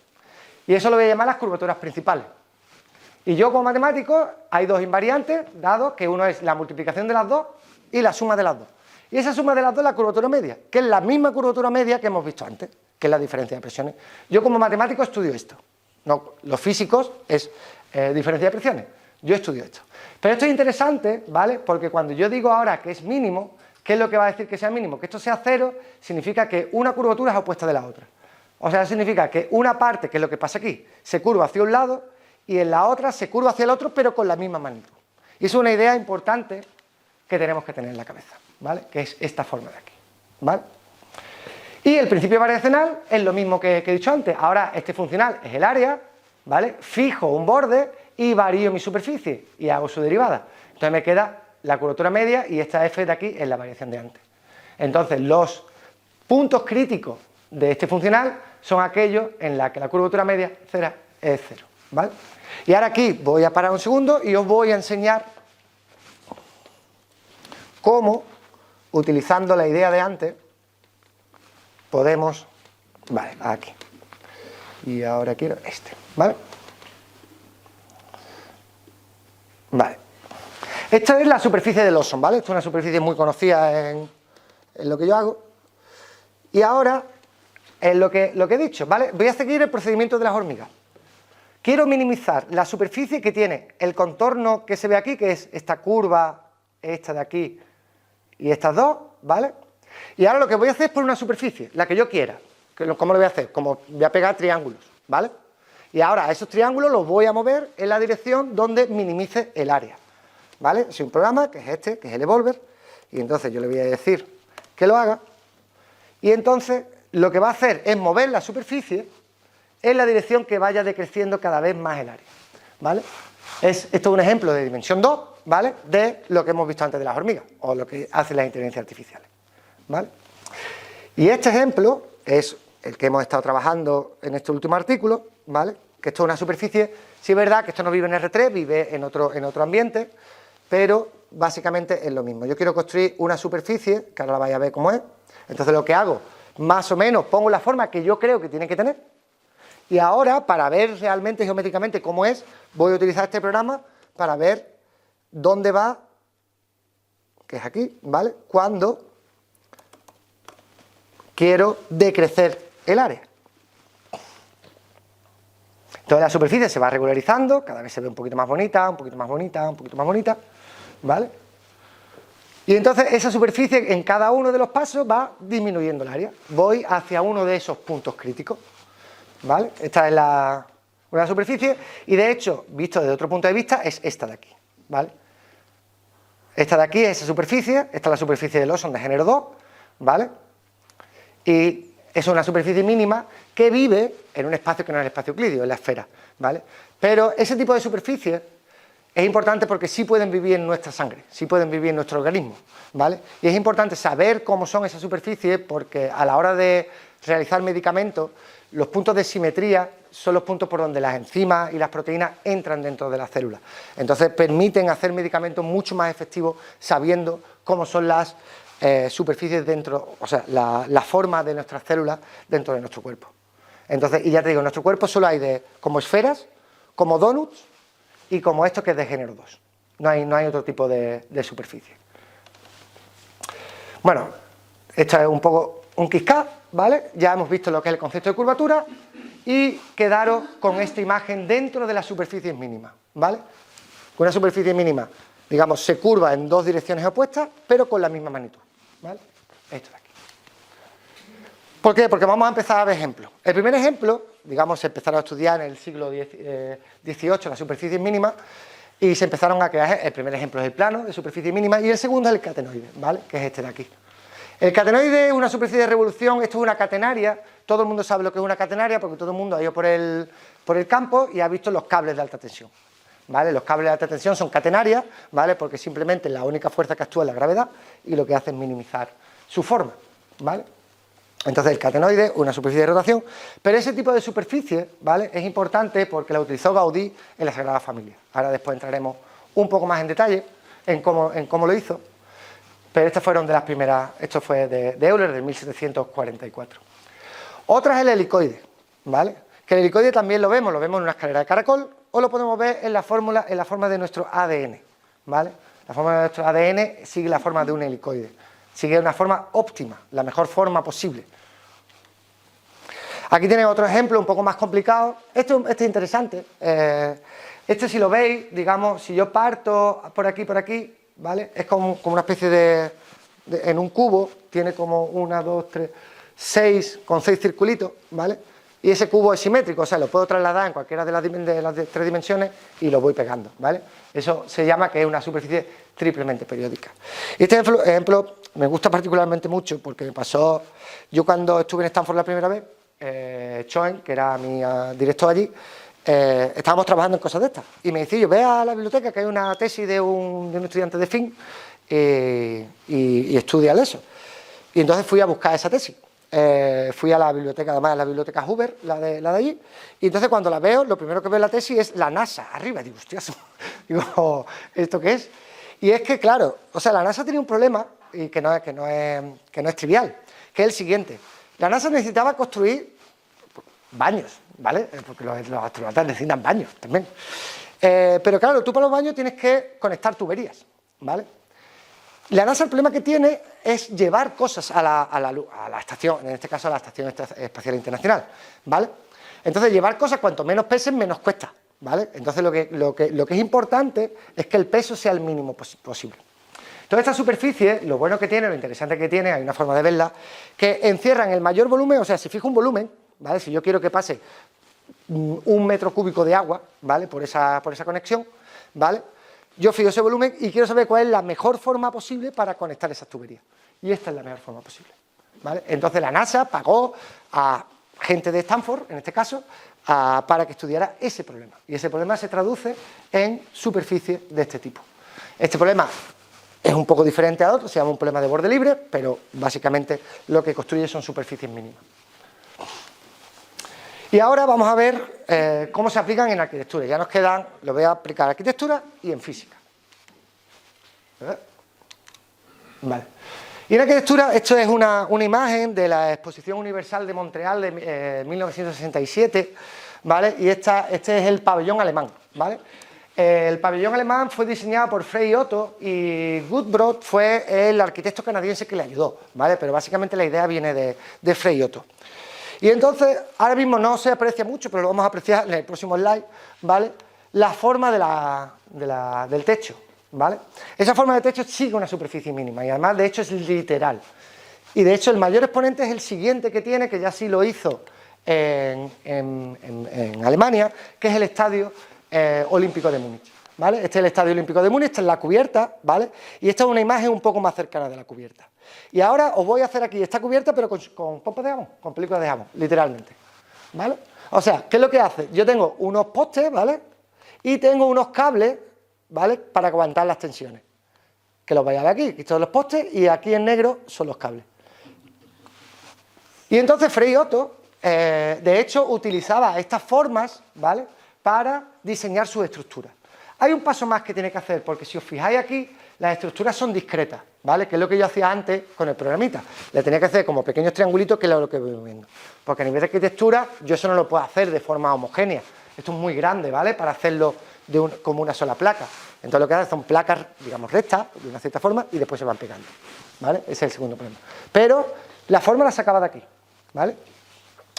Y eso lo voy a llamar las curvaturas principales. Y yo como matemático, hay dos invariantes, dado que uno es la multiplicación de las dos y la suma de las dos. Y esa suma de las dos es la curvatura media, que es la misma curvatura media que hemos visto antes, que es la diferencia de presiones. Yo como matemático estudio esto. No, los físicos es diferencia de presiones. Yo estudio esto. Pero esto es interesante, ¿vale? Porque cuando yo digo ahora que es mínimo, ¿qué es lo que va a decir que sea mínimo? Que esto sea cero significa que una curvatura es opuesta de la otra. O sea, significa que una parte, que es lo que pasa aquí, se curva hacia un lado y en la otra se curva hacia el otro, pero con la misma magnitud. Y es una idea importante que tenemos que tener en la cabeza, ¿vale? Que es esta forma de aquí, ¿vale? Y el principio variacional es lo mismo que he dicho antes. Ahora este funcional es el área, ¿vale? Fijo un borde y varío mi superficie y hago su derivada. Entonces me queda la curvatura media y esta f de aquí es la variación de antes. Entonces los puntos críticos de este funcional son aquellos en los que la curvatura media es cero, ¿vale? Y ahora aquí voy a parar un segundo y os voy a enseñar cómo, utilizando la idea de antes, podemos, vale, aquí, y ahora quiero este, ¿vale? Vale. Esta es la superficie de Lawson, ¿vale? Esta es una superficie muy conocida en lo que yo hago. Y ahora, en lo que he dicho, ¿vale? Voy a seguir el procedimiento de las hormigas. Quiero minimizar la superficie que tiene el contorno que se ve aquí, que es esta curva, esta de aquí y estas dos, ¿vale? Y ahora lo que voy a hacer es por una superficie, la que yo quiera. ¿Cómo lo voy a hacer? Como voy a pegar triángulos, ¿vale? Y ahora a esos triángulos los voy a mover en la dirección donde minimice el área, ¿vale? Es un programa que es este, que es el Evolver, y entonces yo le voy a decir que lo haga, y entonces lo que va a hacer es mover la superficie en la dirección que vaya decreciendo cada vez más el área, ¿vale? Esto es un ejemplo de dimensión 2, ¿vale? De lo que hemos visto antes de las hormigas, o lo que hacen las inteligencias artificiales, ¿vale? Y este ejemplo es el que hemos estado trabajando en este último artículo, ¿vale? Que esto es una superficie, sí es verdad que esto no vive en R3, vive en otro ambiente, pero básicamente es lo mismo. Yo quiero construir una superficie, que ahora la vais a ver cómo es, entonces lo que hago, más o menos pongo la forma que yo creo que tiene que tener, y ahora, para ver realmente geométricamente cómo es, voy a utilizar este programa para ver dónde va, que es aquí, ¿vale? Cuando quiero decrecer el área. Entonces la superficie se va regularizando, cada vez se ve un poquito más bonita, un poquito más bonita, un poquito más bonita, ¿vale? Y entonces esa superficie en cada uno de los pasos va disminuyendo el área. Voy hacia uno de esos puntos críticos, ¿vale? Esta es una superficie y de hecho, visto desde otro punto de vista, es esta de aquí, ¿vale? Esta de aquí es esa superficie, esta es la superficie de Lawson de género 2, ¿vale? Y es una superficie mínima que vive en un espacio que no es el espacio euclídeo, en la esfera, ¿vale? Pero ese tipo de superficies es importante porque sí pueden vivir en nuestra sangre, sí pueden vivir en nuestro organismo, ¿vale? Y es importante saber cómo son esas superficies porque a la hora de realizar medicamentos, los puntos de simetría son los puntos por donde las enzimas y las proteínas entran dentro de las células. Entonces permiten hacer medicamentos mucho más efectivos sabiendo cómo son las superficies dentro, o sea, la forma de nuestras células dentro de nuestro cuerpo. Entonces, y ya te digo, en nuestro cuerpo solo hay como esferas, como donuts y como esto que es de género 2. No hay otro tipo de superficie. Bueno, esto es un poco un Kiss-Cat, ¿vale? Ya hemos visto lo que es el concepto de curvatura y quedaros con esta imagen dentro de las superficies mínimas, ¿vale? Una superficie mínima, digamos, se curva en dos direcciones opuestas, pero con la misma magnitud, ¿vale? Esto de aquí. ¿Por qué? Porque vamos a empezar a ver ejemplos. El primer ejemplo, digamos, se empezaron a estudiar en el siglo XVIII las superficies mínimas y se empezaron a crear, el primer ejemplo es el plano de superficie mínima y el segundo es el catenoide, ¿vale? Que es este de aquí. El catenoide es una superficie de revolución, esto es una catenaria, todo el mundo sabe lo que es una catenaria porque todo el mundo ha ido por el campo y ha visto los cables de alta tensión, ¿vale? Los cables de alta tensión son catenarias, ¿vale? Porque simplemente la única fuerza que actúa es la gravedad y lo que hace es minimizar su forma, ¿vale? Entonces el catenoide, una superficie de rotación, pero ese tipo de superficie, ¿vale? Es importante porque la utilizó Gaudí en la Sagrada Familia. Ahora después entraremos un poco más en detalle en cómo lo hizo, pero estas fueron de las primeras, esto fue de Euler de 1744. Otra es el helicoide, ¿vale? Que el helicoide también lo vemos en una escalera de caracol o lo podemos ver en la forma de nuestro ADN, ¿vale? La forma de nuestro ADN sigue la forma de un helicoide. Sigue una forma óptima, la mejor forma posible. Aquí tenéis otro ejemplo un poco más complicado. Este es interesante. Este si lo veis, digamos, si yo parto por aquí, ¿vale? Es como una especie en un cubo, tiene como 1, 2, 3, 6, con 6 circulitos, ¿vale? Y ese cubo es simétrico, o sea, lo puedo trasladar en cualquiera de las 3 dimensiones y lo voy pegando, ¿vale? Eso se llama que es una superficie triplemente periódica. Y este ejemplo me gusta particularmente mucho porque me pasó, yo cuando estuve en Stanford la primera vez, Schoen, que era mi director allí, estábamos trabajando en cosas de estas. Y me decía, yo ve a la biblioteca que hay una tesis de un estudiante de FIN y estudia eso. Y entonces fui a buscar esa tesis. Fui a la biblioteca, además a la biblioteca Hoover, la de allí, y entonces cuando la veo, lo primero que veo en la tesis es la NASA arriba, digo, hostias, digo, ¿esto qué es? Y es que, claro, o sea, la NASA tenía un problema, y que no es trivial, que es el siguiente. La NASA necesitaba construir baños, ¿vale? Porque los astronautas necesitan baños también. Pero claro, tú para los baños tienes que conectar tuberías, ¿vale? La NASA el problema que tiene es llevar cosas a la estación, en este caso a la Estación Espacial Internacional, ¿vale? Entonces llevar cosas cuanto menos pesen, menos cuesta, ¿vale? Entonces lo que es importante es que el peso sea el mínimo posible. Toda esta superficie, lo bueno que tiene, lo interesante que tiene, hay una forma de verla, que encierran el mayor volumen, o sea, si fijo un volumen, ¿vale? Si yo quiero que pase 1 metro cúbico de agua, ¿vale? Por esa conexión, ¿vale? Yo fijo ese volumen y quiero saber cuál es la mejor forma posible para conectar esas tuberías. Y esta es la mejor forma posible, ¿vale? Entonces la NASA pagó a gente de Stanford, en este caso, para que estudiara ese problema. Y ese problema se traduce en superficie de este tipo. Este problema es un poco diferente a otro, se llama un problema de borde libre, pero básicamente lo que construye son superficies mínimas. Y ahora vamos a ver cómo se aplican en arquitectura. Ya nos quedan, lo voy a aplicar en arquitectura y en física. Vale. Y en arquitectura, esto es una imagen de la Exposición Universal de Montreal de 1967, ¿vale? Y este es el pabellón alemán, ¿vale? El pabellón alemán fue diseñado por Frey Otto y Guttbrod fue el arquitecto canadiense que le ayudó, ¿vale? Pero básicamente la idea viene de Frey Otto. Y entonces, ahora mismo no se aprecia mucho, pero lo vamos a apreciar en el próximo slide, ¿vale? La forma del techo, ¿vale? Esa forma de techo sigue una superficie mínima y además, de hecho, es literal. Y de hecho, el mayor exponente es el siguiente que tiene, que ya sí lo hizo en Alemania, que es el Estadio Olímpico de Múnich, ¿vale? Este es el Estadio Olímpico de Múnich, esta es la cubierta, ¿vale? Y esta es una imagen un poco más cercana de la cubierta. Y ahora os voy a hacer aquí esta cubierta, pero con pompas de jabón, con películas de jabón, literalmente, ¿vale? O sea, ¿qué es lo que hace? Yo tengo unos postes, ¿vale? Y tengo unos cables, ¿vale? Para aguantar las tensiones. Que los vais a ver aquí, aquí son los postes y aquí en negro son los cables. Y entonces Frey Otto, de hecho, utilizaba estas formas, ¿vale? Para diseñar sus estructuras. Hay un paso más que tiene que hacer, porque si os fijáis aquí, las estructuras son discretas, ¿vale? Que es lo que yo hacía antes con el programita. Le tenía que hacer como pequeños triangulitos, que es lo que voy viendo. Porque a nivel de arquitectura, yo eso no lo puedo hacer de forma homogénea. Esto es muy grande, ¿vale? Para hacerlo como una sola placa. Entonces lo que hace son placas, digamos, rectas, de una cierta forma, y después se van pegando, ¿vale? Ese es el segundo problema. Pero la forma la sacaba de aquí, ¿vale?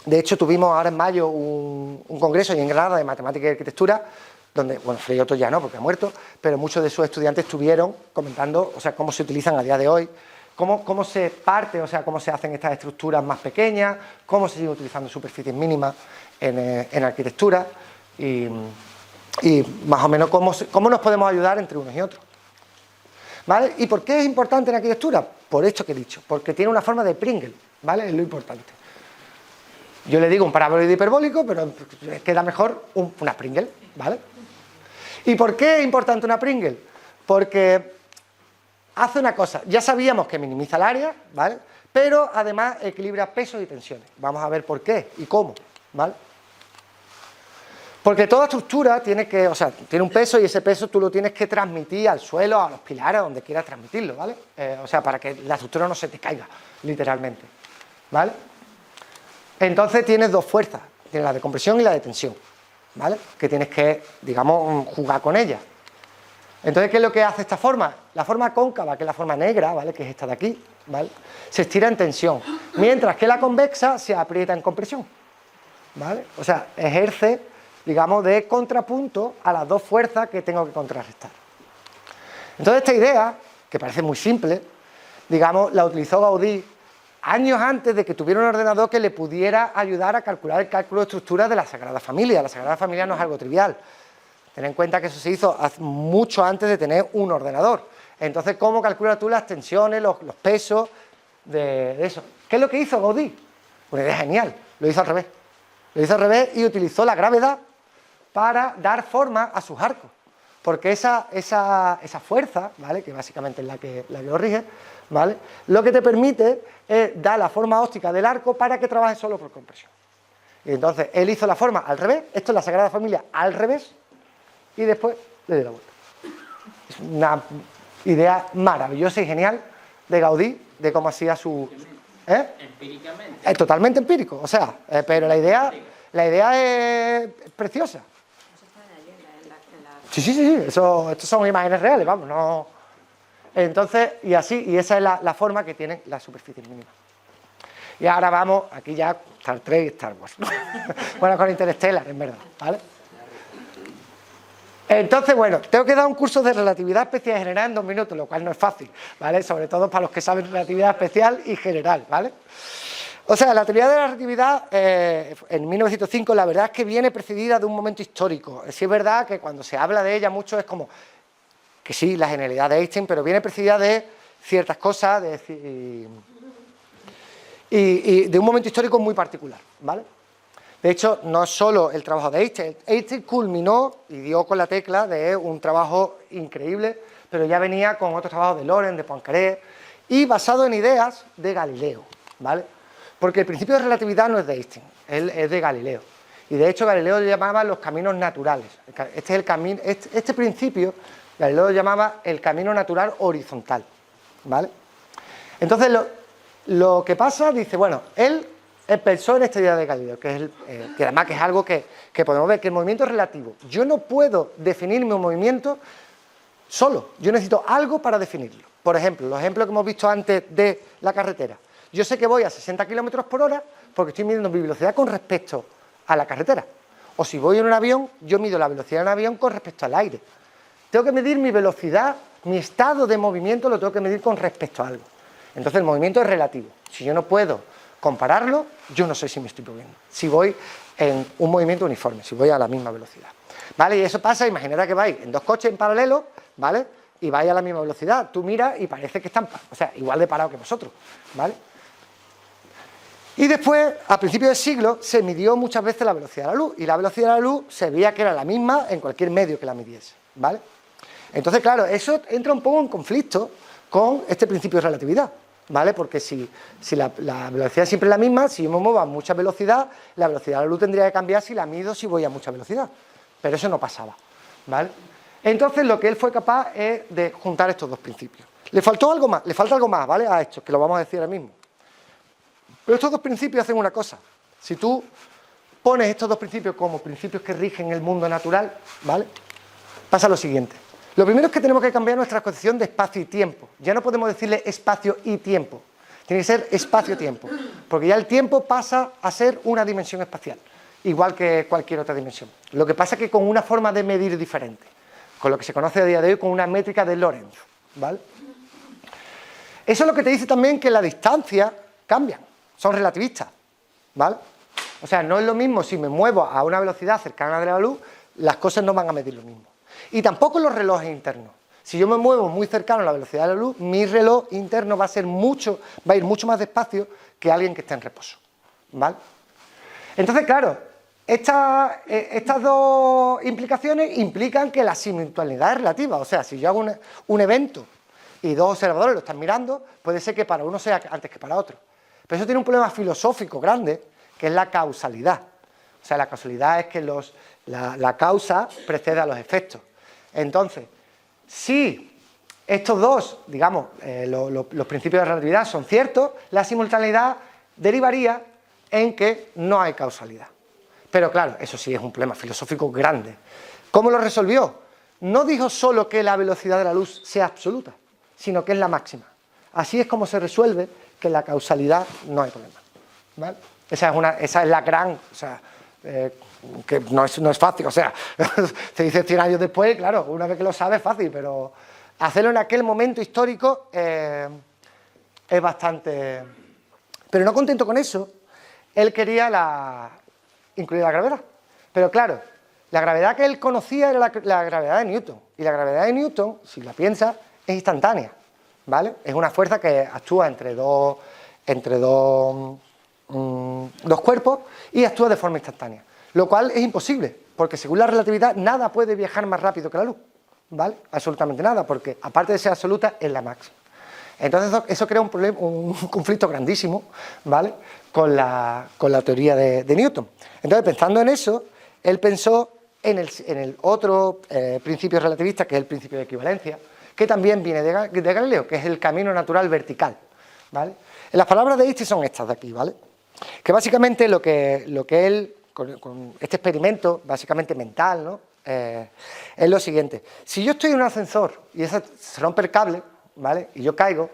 De hecho, tuvimos ahora en mayo un congreso en Granada de matemática y arquitectura, donde, bueno, Frey Otto ya no, porque ha muerto, pero muchos de sus estudiantes estuvieron comentando, o sea, cómo se utilizan a día de hoy, cómo se parte, o sea, cómo se hacen estas estructuras más pequeñas, cómo se siguen utilizando superficies mínimas en arquitectura y más o menos cómo nos podemos ayudar entre unos y otros. ¿Vale? ¿Y por qué es importante en arquitectura? Por esto que he dicho, porque tiene una forma de Pringle, ¿vale? Es lo importante. Yo le digo un paraboloide hiperbólico, pero queda mejor una Pringle, ¿vale? ¿Y por qué es importante una Pringle? Porque hace una cosa, ya sabíamos que minimiza el área, ¿vale? Pero además equilibra pesos y tensiones. Vamos a ver por qué y cómo, ¿vale? Porque toda estructura tiene un peso y ese peso tú lo tienes que transmitir al suelo, a los pilares, a donde quieras transmitirlo, ¿vale? O sea, para que la estructura no se te caiga, literalmente, ¿vale? Entonces tienes dos fuerzas, tienes la de compresión y la de tensión, ¿vale? Que tienes que, digamos, jugar con ellas. Entonces, ¿qué es lo que hace esta forma? La forma cóncava, que es la forma negra, ¿vale? Que es esta de aquí, ¿vale? Se estira en tensión, mientras que la convexa se aprieta en compresión, ¿vale? O sea, ejerce, digamos, de contrapunto a las dos fuerzas que tengo que contrarrestar. Entonces, esta idea, que parece muy simple, digamos, la utilizó Gaudí años antes de que tuviera un ordenador que le pudiera ayudar a calcular el cálculo de estructuras de la Sagrada Familia. La Sagrada Familia no es algo trivial. Ten en cuenta que eso se hizo mucho antes de tener un ordenador. Entonces, ¿cómo calculas tú las tensiones, los pesos de eso? ¿Qué es lo que hizo Gaudí? Una idea genial, lo hizo al revés. Lo hizo al revés y utilizó la gravedad para dar forma a sus arcos. Porque esa fuerza, ¿vale? Que básicamente es la que lo rige, ¿vale? Lo que te permite es dar la forma óptica del arco para que trabaje solo por compresión. Y entonces él hizo la forma al revés, esto es la Sagrada Familia al revés, y después le dio la vuelta. Es una idea maravillosa y genial de Gaudí, de cómo hacía su...
Empíricamente.
Es totalmente empírico, o sea, pero la idea la idea es preciosa. Sí, estos son imágenes reales, vamos, no... Entonces, y así, y esa es la forma que tienen las superficies mínimas. Y ahora vamos, aquí ya, Star Trek y Star Wars. Bueno, con Interstellar, en verdad, ¿vale? Entonces, bueno, tengo que dar un curso de relatividad especial y general en 2 minutos, lo cual no es fácil, ¿vale? Sobre todo para los que saben relatividad especial y general, ¿vale? O sea, la teoría de la relatividad, en 1905, la verdad es que viene precedida de un momento histórico. Sí es verdad que cuando se habla de ella mucho es como que sí, la genialidad de Einstein, pero viene precedida de ciertas cosas y de un momento histórico muy particular, ¿vale? De hecho, no es solo el trabajo de Einstein. Einstein culminó y dio con la tecla de un trabajo increíble, pero ya venía con otros trabajos de Lorentz, de Poincaré, y basado en ideas de Galileo, ¿vale? Porque el principio de relatividad no es de Einstein, él es de Galileo. Y de hecho Galileo lo llamaba los caminos naturales. Este principio Galileo lo llamaba el camino natural horizontal, ¿vale? Entonces lo que pasa, dice, bueno, él pensó en esta idea de Galileo, que además que es algo que podemos ver, que el movimiento es relativo. Yo no puedo definir mi movimiento solo, yo necesito algo para definirlo. Por ejemplo, los ejemplos que hemos visto antes de la carretera. Yo sé que voy a 60 km/h porque estoy midiendo mi velocidad con respecto a la carretera. O si voy en un avión, yo mido la velocidad en un avión con respecto al aire. Tengo que medir mi velocidad, mi estado de movimiento lo tengo que medir con respecto a algo. Entonces el movimiento es relativo. Si yo no puedo compararlo, yo no sé si me estoy moviendo. Si voy en un movimiento uniforme, si voy a la misma velocidad. ¿Vale? Y eso pasa, imaginad que vais en 2 coches en paralelo, ¿vale? Y vais a la misma velocidad. Tú miras y parece que están, o sea, igual de parados que vosotros, ¿vale? Y después, a principios del siglo, se midió muchas veces la velocidad de la luz, y la velocidad de la luz se veía que era la misma en cualquier medio que la midiese, ¿vale? Entonces, claro, eso entra un poco en conflicto con este principio de relatividad, ¿vale? Porque si la velocidad siempre es la misma, si yo me muevo a mucha velocidad, la velocidad de la luz tendría que cambiar si la mido si voy a mucha velocidad, pero eso no pasaba, ¿vale? Entonces, lo que él fue capaz es de juntar estos 2 principios. Le faltó algo más, le falta algo más, ¿vale? A esto, que lo vamos a decir ahora mismo. Pero estos 2 principios hacen una cosa. Si tú pones estos 2 principios como principios que rigen el mundo natural, ¿vale? Pasa lo siguiente. Lo primero es que tenemos que cambiar nuestra concepción de espacio y tiempo. Ya no podemos decirle espacio y tiempo. Tiene que ser espacio-tiempo. Porque ya el tiempo pasa a ser una dimensión espacial, igual que cualquier otra dimensión. Lo que pasa es que con una forma de medir diferente, con lo que se conoce a día de hoy como una métrica de Lorentz, ¿vale? Eso es lo que te dice también que la distancia cambian. Son relativistas, ¿vale? O sea, no es lo mismo si me muevo a una velocidad cercana a la luz, las cosas no van a medir lo mismo. Y tampoco los relojes internos. Si yo me muevo muy cercano a la velocidad de la luz, mi reloj interno va a ir mucho más despacio que alguien que esté en reposo, ¿vale? Entonces, claro, estas 2 implicaciones implican que la simultaneidad es relativa. O sea, si yo hago un evento y 2 observadores lo están mirando, puede ser que para uno sea antes que para otro. Pero eso tiene un problema filosófico grande, que es la causalidad. O sea, la causalidad es que la causa precede a los efectos. Entonces, si estos 2, digamos, los principios de relatividad son ciertos, la simultaneidad derivaría en que no hay causalidad. Pero claro, eso sí es un problema filosófico grande. ¿Cómo lo resolvió? No dijo solo que la velocidad de la luz sea absoluta, sino que es la máxima. Así es como se resuelve que la causalidad no hay problema, ¿vale? Esa es la gran, o sea, que no es fácil, o sea, se dice 100 años después, claro, una vez que lo sabes es fácil, pero hacerlo en aquel momento histórico es bastante... Pero no contento con eso, él quería incluir la gravedad, pero claro, la gravedad que él conocía era la gravedad de Newton, y la gravedad de Newton, si la piensas, es instantánea, ¿vale? Es una fuerza que actúa entre dos cuerpos y actúa de forma instantánea, lo cual es imposible, porque según la relatividad nada puede viajar más rápido que la luz, ¿vale? Absolutamente nada, porque aparte de ser absoluta es la máxima. Entonces eso crea un conflicto grandísimo, ¿vale? Con la teoría de Newton. Entonces, pensando en eso, él pensó en el otro principio relativista, que es el principio de equivalencia, que también viene de Galileo, que es el camino natural vertical, ¿vale? Las palabras de Einstein son estas de aquí, ¿vale? Que básicamente lo que él con este experimento, básicamente mental, ¿no? Es lo siguiente. Si yo estoy en un ascensor y se rompe el cable, ¿vale? Y yo caigo,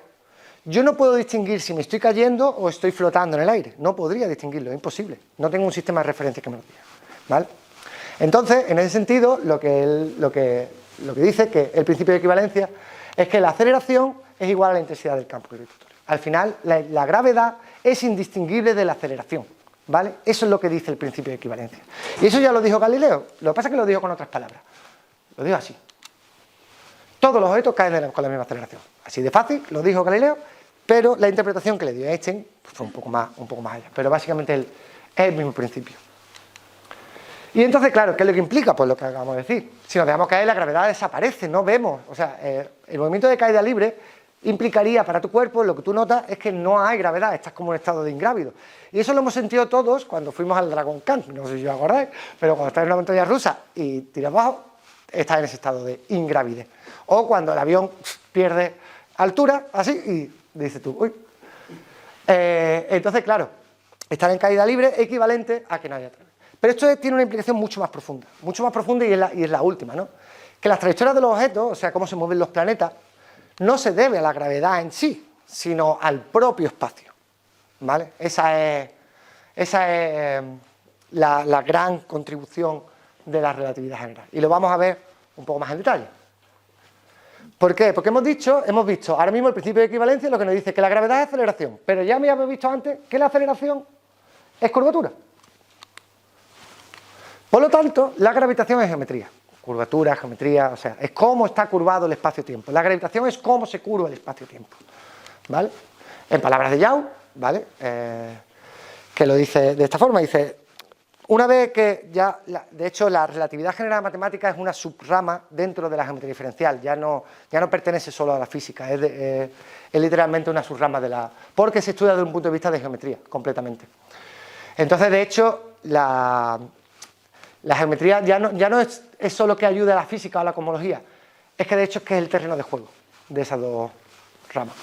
yo no puedo distinguir si me estoy cayendo o estoy flotando en el aire. No podría distinguirlo, es imposible. No tengo un sistema de referencia que me lo diga, ¿vale? Entonces, en ese sentido, lo que dice que el principio de equivalencia es que la aceleración es igual a la intensidad del campo gravitatorio. Al final, la gravedad es indistinguible de la aceleración, ¿vale? Eso es lo que dice el principio de equivalencia. Y eso ya lo dijo Galileo, lo que pasa es que lo dijo con otras palabras. Lo dijo así. Todos los objetos caen con la misma aceleración. Así de fácil, lo dijo Galileo, pero la interpretación que le dio Einstein fue un poco más allá. Pero básicamente es el mismo principio. Y entonces, claro, ¿qué es lo que implica? Pues lo que acabamos de decir. Si nos dejamos caer, la gravedad desaparece, no vemos. O sea, el movimiento de caída libre implicaría para tu cuerpo, lo que tú notas es que no hay gravedad, estás como en estado de ingrávido. Y eso lo hemos sentido todos cuando fuimos al Dragon Khan, no sé si os acordáis, pero cuando estás en una montaña rusa y tiras abajo, estás en ese estado de ingravidez. O cuando el avión pierde altura, así, y dices tú, uy. Entonces, claro, estar en caída libre es equivalente a que no haya gravedad. Pero esto tiene una implicación mucho más profunda y es la última, ¿no? Que las trayectorias de los objetos, o sea, cómo se mueven los planetas, no se debe a la gravedad en sí, sino al propio espacio, ¿vale? Esa es la gran contribución de la relatividad general. Y lo vamos a ver un poco más en detalle. ¿Por qué? Porque hemos visto ahora mismo el principio de equivalencia, lo que nos dice que la gravedad es aceleración, pero ya habíamos visto antes que la aceleración es curvatura. Por lo tanto, la gravitación es geometría. Curvatura, geometría, o sea, es cómo está curvado el espacio-tiempo. La gravitación es cómo se curva el espacio-tiempo, ¿vale? En palabras de Young, ¿vale? Que lo dice de esta forma, dice, una vez que ya, de hecho, la relatividad general matemática es una subrama dentro de la geometría diferencial, ya no pertenece solo a la física, es literalmente una subrama porque se estudia desde un punto de vista de geometría, completamente. Entonces, de hecho, la geometría ya no es solo que ayude a la física o a la cosmología, es que de hecho es el terreno de juego de esas dos ramas.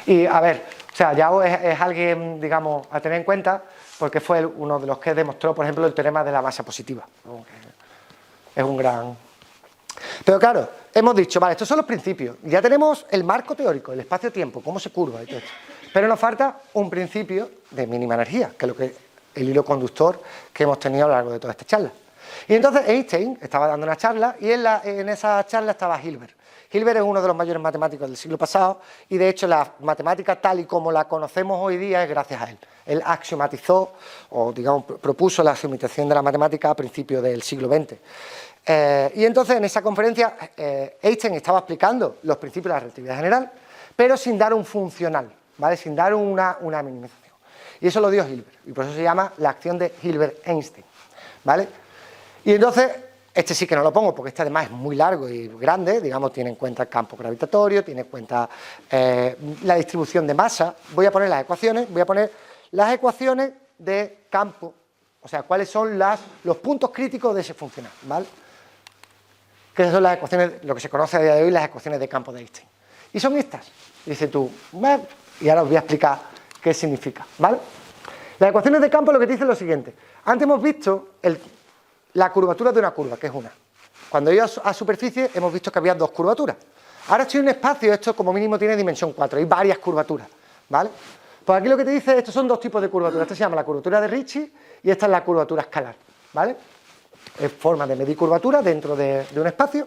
Y a ver, o sea, Yao es alguien, digamos, a tener en cuenta, porque fue uno de los que demostró, por ejemplo, el teorema de la masa positiva. Es un gran... Pero claro, hemos dicho, vale, estos son los principios, ya tenemos el marco teórico, el espacio-tiempo, cómo se curva y todo esto. Pero nos falta un principio de mínima energía, que es lo que el hilo conductor que hemos tenido a lo largo de toda esta charla. Y entonces Einstein estaba dando una charla y en esa charla estaba Hilbert. Hilbert es uno de los mayores matemáticos del siglo pasado y de hecho la matemática tal y como la conocemos hoy día es gracias a él. Él axiomatizó o digamos propuso la axiomatización de la matemática a principios del siglo XX. Y entonces en esa conferencia Einstein estaba explicando los principios de la relatividad general, pero sin dar un funcional, ¿vale? Sin dar una minimización. Y eso lo dio Hilbert, y por eso se llama la acción de Hilbert-Einstein, ¿vale? Y entonces, este sí que no lo pongo, porque este además es muy largo y grande, digamos, tiene en cuenta el campo gravitatorio, tiene en cuenta la distribución de masa. Voy a poner las ecuaciones de campo, o sea, cuáles son los puntos críticos de ese funcional, ¿vale? Que son las ecuaciones, lo que se conoce a día de hoy, las ecuaciones de campo de Einstein. Y son estas. Dice tú, y ahora os voy a explicar qué significa, ¿vale? Las ecuaciones de campo lo que te dicen es lo siguiente. Antes hemos visto la curvatura de una curva, que es una. Cuando he ido a superficie hemos visto que había dos curvaturas. Ahora estoy en un espacio, esto como mínimo tiene dimensión 4, hay varias curvaturas, ¿vale? Pues aquí lo que te dice, estos son dos tipos de curvatura. Esta se llama la curvatura de Ricci y esta es la curvatura escalar, ¿vale? Es forma de medir curvatura dentro de un espacio.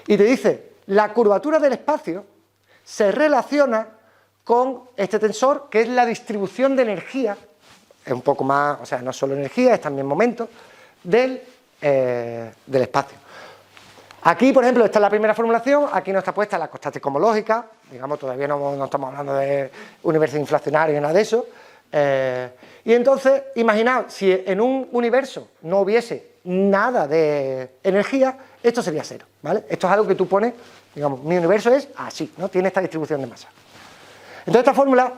Y te dice, la curvatura del espacio se relaciona con este tensor, que es la distribución de energía, es un poco más, o sea, no solo energía, es también momento, del espacio. Aquí, por ejemplo, esta es la primera formulación, aquí no está puesta la constante cosmológica, digamos, todavía no estamos hablando de universo inflacionario ni nada de eso. Y entonces, imaginaos, si en un universo no hubiese nada de energía, esto sería cero, ¿vale? Esto es algo que tú pones, digamos, mi universo es así, ¿no? Tiene esta distribución de masa. Entonces esta fórmula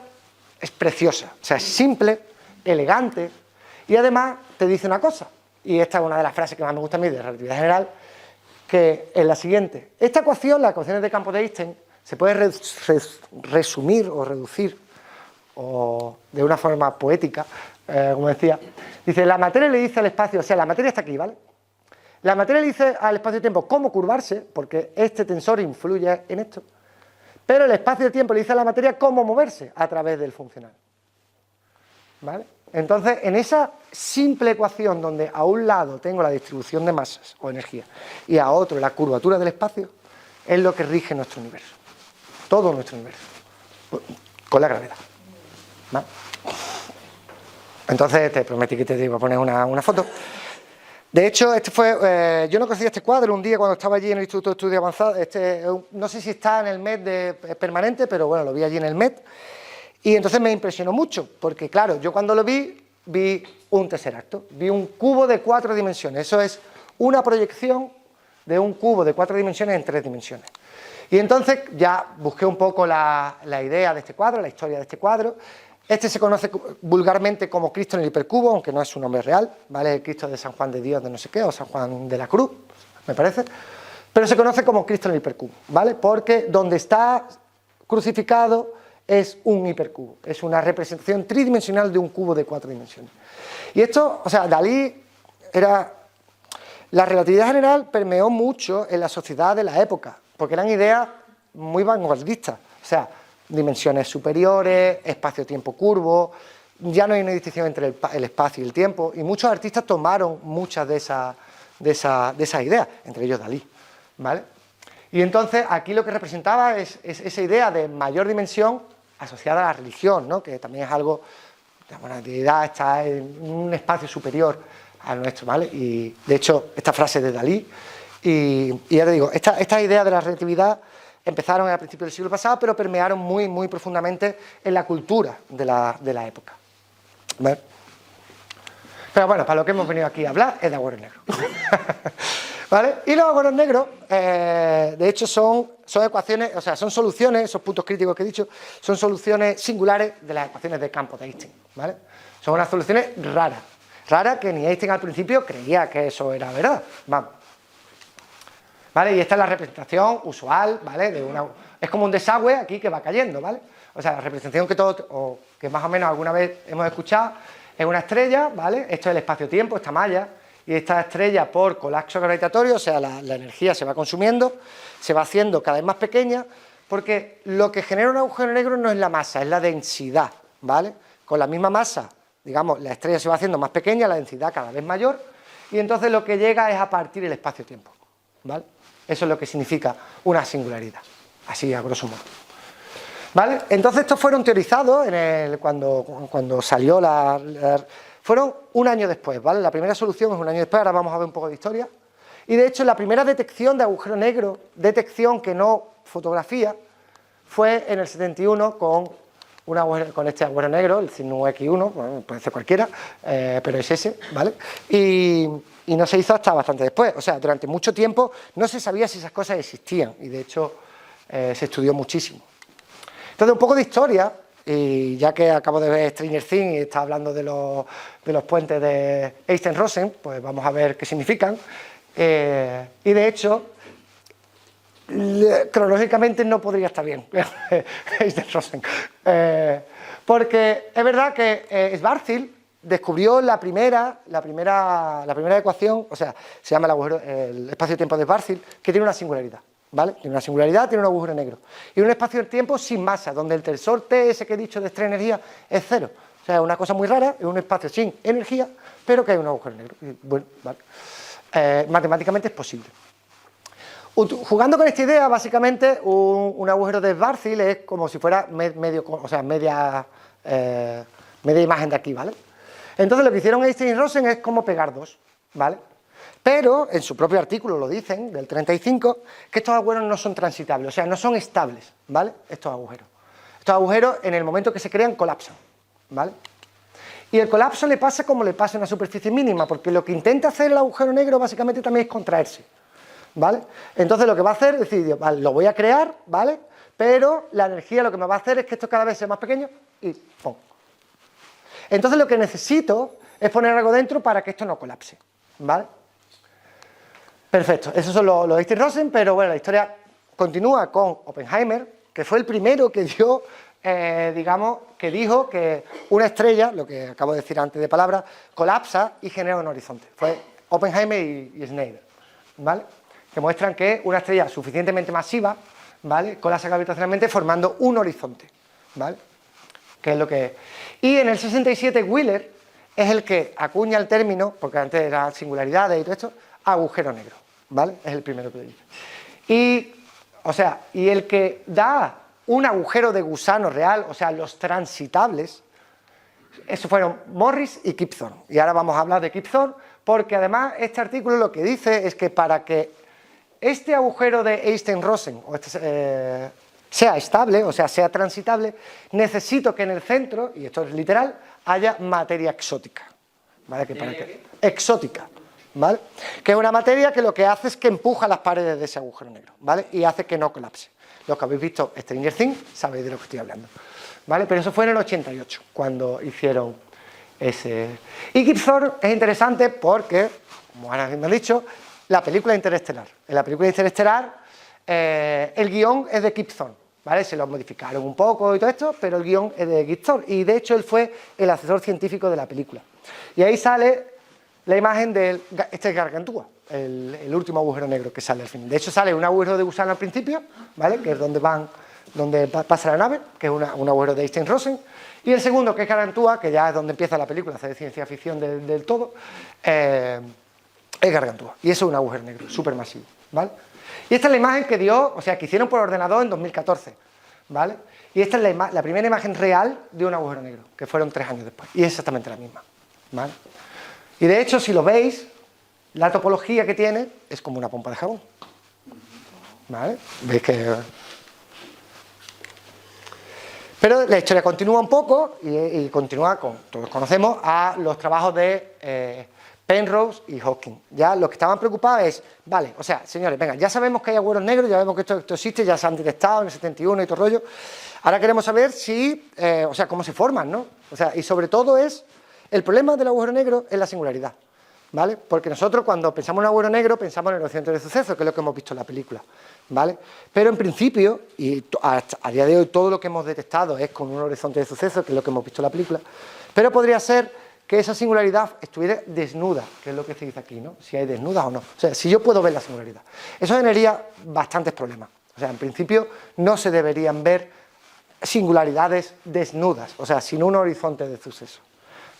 es preciosa, o sea, es simple, elegante y además te dice una cosa, y esta es una de las frases que más me gusta a mí de la relatividad general, que es la siguiente. Esta ecuación, las ecuaciones de campo de Einstein, se puede resumir o reducir o de una forma poética como decía. Dice, la materia le dice al espacio, o sea, la materia está aquí, ¿vale? La materia le dice al espacio-tiempo cómo curvarse, porque este tensor influye en esto, pero el espacio-tiempo le dice a la materia cómo moverse a través del funcional. ¿Vale? Entonces, en esa simple ecuación donde a un lado tengo la distribución de masas o energía y a otro la curvatura del espacio, es lo que rige nuestro universo. Todo nuestro universo. Con la gravedad. ¿Vale? Entonces, te prometí que te iba a poner una foto. De hecho, yo no conocía este cuadro un día cuando estaba allí en el Instituto de Estudios Avanzados. No sé si está en el MET permanente, pero bueno, lo vi allí en el MET. Y entonces me impresionó mucho, porque claro, yo cuando lo vi un tesseracto, vi un cubo de 4 dimensiones. Eso es una proyección de un cubo de 4 dimensiones en 3 dimensiones. Y entonces ya busqué un poco la idea de este cuadro, la historia de este cuadro. Este se conoce vulgarmente como Cristo en el hipercubo, aunque no es su nombre real, ¿vale? El Cristo de San Juan de Dios de no sé qué, o San Juan de la Cruz, me parece. Pero se conoce como Cristo en el hipercubo, ¿vale? Porque donde está crucificado es un hipercubo, es una representación tridimensional de un cubo de 4 dimensiones. Y esto, o sea, Dalí era... La relatividad general permeó mucho en la sociedad de la época, porque eran ideas muy vanguardistas, o sea, dimensiones superiores, espacio-tiempo curvo, ya no hay una distinción entre el espacio y el tiempo, y muchos artistas tomaron muchas de esas ideas, entre ellos Dalí, ¿vale? Y entonces aquí lo que representaba es esa idea de mayor dimensión asociada a la religión, ¿no? Que también es algo, la deidad está en un espacio superior al nuestro, ¿vale? Y de hecho, esta frase de Dalí, y ya te digo, esta idea de la relatividad empezaron a principios del siglo pasado, pero permearon muy, muy profundamente en la cultura de la época. ¿Vale? Pero bueno, para lo que hemos venido aquí a hablar es de agujeros negros. ¿Vale? Y los agujeros negros, de hecho, son ecuaciones, o sea, son soluciones, esos puntos críticos que he dicho, son soluciones singulares de las ecuaciones de campo de Einstein, ¿vale? Son unas soluciones raras que ni Einstein al principio creía que eso era verdad, vamos. ¿Vale? Y esta es la representación usual, ¿vale? Es como un desagüe aquí que va cayendo, ¿vale? O sea, la representación que más o menos alguna vez hemos escuchado es una estrella, ¿vale? Esto es el espacio-tiempo, esta malla. Y esta estrella, por colapso gravitatorio, o sea, la energía se va consumiendo, se va haciendo cada vez más pequeña, porque lo que genera un agujero negro no es la masa, es la densidad, ¿vale? Con la misma masa, digamos, la estrella se va haciendo más pequeña, la densidad cada vez mayor, y entonces lo que llega es a partir el espacio-tiempo, ¿vale? Eso es lo que significa una singularidad, así a grosso modo. ¿Vale? Entonces estos fueron teorizados cuando salió fueron un año después, ¿vale? La primera solución es un año después, ahora vamos a ver un poco de historia. Y de hecho la primera detección de agujero negro, detección que no fotografía, fue en el 71 con este agujero negro, el Cygnus X1, bueno, puede ser cualquiera, pero es ese, ¿vale? Y no se hizo hasta bastante después, o sea, durante mucho tiempo no se sabía si esas cosas existían, y de hecho se estudió muchísimo. Entonces, un poco de historia, y ya que acabo de ver Stranger Things y está hablando de los puentes de Einstein-Rosen, pues vamos a ver qué significan. Y de hecho, cronológicamente no podría estar bien Einstein-Rosen. Porque es verdad que Schwarzschild descubrió la primera ecuación, o sea, se llama el espacio-tiempo de Schwarzschild, que tiene una singularidad. ¿Vale? Tiene una singularidad, tiene un agujero negro. Y un espacio-tiempo sin masa, donde el tensor T, ese que he dicho de estrés energía, es cero. O sea, es una cosa muy rara, es un espacio sin energía, pero que hay un agujero negro. Y, bueno, ¿vale? Matemáticamente es posible. Jugando con esta idea, básicamente, un agujero de Schwarzschild es como si fuera media imagen de aquí, ¿vale? Entonces, lo que hicieron Einstein y Rosen es como pegar dos, ¿vale? Pero, en su propio artículo lo dicen, del 35, que estos agujeros no son transitables, o sea, no son estables, ¿vale? Estos agujeros, en el momento que se crean, colapsan, ¿vale? Y el colapso le pasa como le pasa a una superficie mínima, porque lo que intenta hacer el agujero negro, básicamente, también es contraerse, ¿vale? Entonces, lo que va a hacer es decir, vale, lo voy a crear, ¿vale? Pero la energía lo que me va a hacer es que esto cada vez sea más pequeño y ¡pum! Entonces, lo que necesito es poner algo dentro para que esto no colapse, ¿vale? Perfecto, esos son los Einstein-Rosen, pero bueno, la historia continúa con Oppenheimer, que fue el primero que dio digamos, que dijo que una estrella, lo que acabo de decir antes de palabra, colapsa y genera un horizonte. Fue Oppenheimer y Schneider, ¿vale? Que muestran que una estrella suficientemente masiva, ¿vale?, colapsa gravitacionalmente formando un horizonte, ¿vale? Que es lo que es. Y en el 67 Wheeler es el que acuña el término, porque antes era singularidades y todo esto, agujero negro, ¿vale? Es el primero que lo dice. Y el que da un agujero de gusano real, o sea, los transitables, esos fueron Morris y Kip Thorne. Y ahora vamos a hablar de Kip Thorne, porque además este artículo lo que dice es que para que este agujero de Einstein-Rosen sea estable, o sea, sea transitable, necesito que en el centro, y esto es literal, haya materia exótica, ¿vale? Exótica, ¿vale? Que es una materia que lo que hace es que empuja las paredes de ese agujero negro, ¿vale? Y hace que no colapse. Los que habéis visto Stranger Things sabéis de lo que estoy hablando, ¿vale? Pero eso fue en el 88, cuando hicieron ese... Y Kip Thorne es interesante porque, como ahora mismo he dicho, la película Interestelar. En la película Interestelar el guión es de Kip Thorne, ¿vale? Se lo modificaron un poco y todo esto, pero el guión es de Kip Thorne. Y de hecho él fue el asesor científico de la película. Y ahí sale la imagen de este Gargantúa, el último agujero negro que sale al final. De hecho sale un agujero de gusano al principio, ¿vale?, que es donde pasa la nave, que es un agujero de Einstein-Rosen, y el segundo, que es Gargantúa, que ya es donde empieza la película, hace de ciencia ficción del todo, es Gargantúa, y eso es un agujero negro, supermasivo, ¿vale? Y esta es la imagen que dio, o sea, que hicieron por ordenador en 2014, ¿vale? Y esta es la primera imagen real de un agujero negro, que fueron 3 años después, y es exactamente la misma, ¿vale? Y de hecho, si lo veis, la topología que tiene es como una pompa de jabón, ¿vale? Veis que... Pero la historia continúa un poco y continúa con, todos conocemos, a los trabajos de Penrose y Hawking. Ya los que estaban preocupados es, vale, o sea, señores, venga, ya sabemos que hay agujeros negros, ya vemos que esto existe, ya se han detectado en el 71 y todo rollo. Ahora queremos saber si, o sea, cómo se forman, ¿no? O sea, y sobre todo el problema del agujero negro es la singularidad, ¿vale? Porque nosotros cuando pensamos en un agujero negro pensamos en el horizonte de sucesos, que es lo que hemos visto en la película, ¿vale? Pero en principio, y a día de hoy todo lo que hemos detectado es con un horizonte de sucesos, que es lo que hemos visto en la película, pero podría ser que esa singularidad estuviera desnuda, que es lo que se dice aquí, ¿no? Si hay desnuda o no. O sea, si yo puedo ver la singularidad. Eso generaría bastantes problemas. O sea, en principio no se deberían ver singularidades desnudas, o sea, sin un horizonte de sucesos,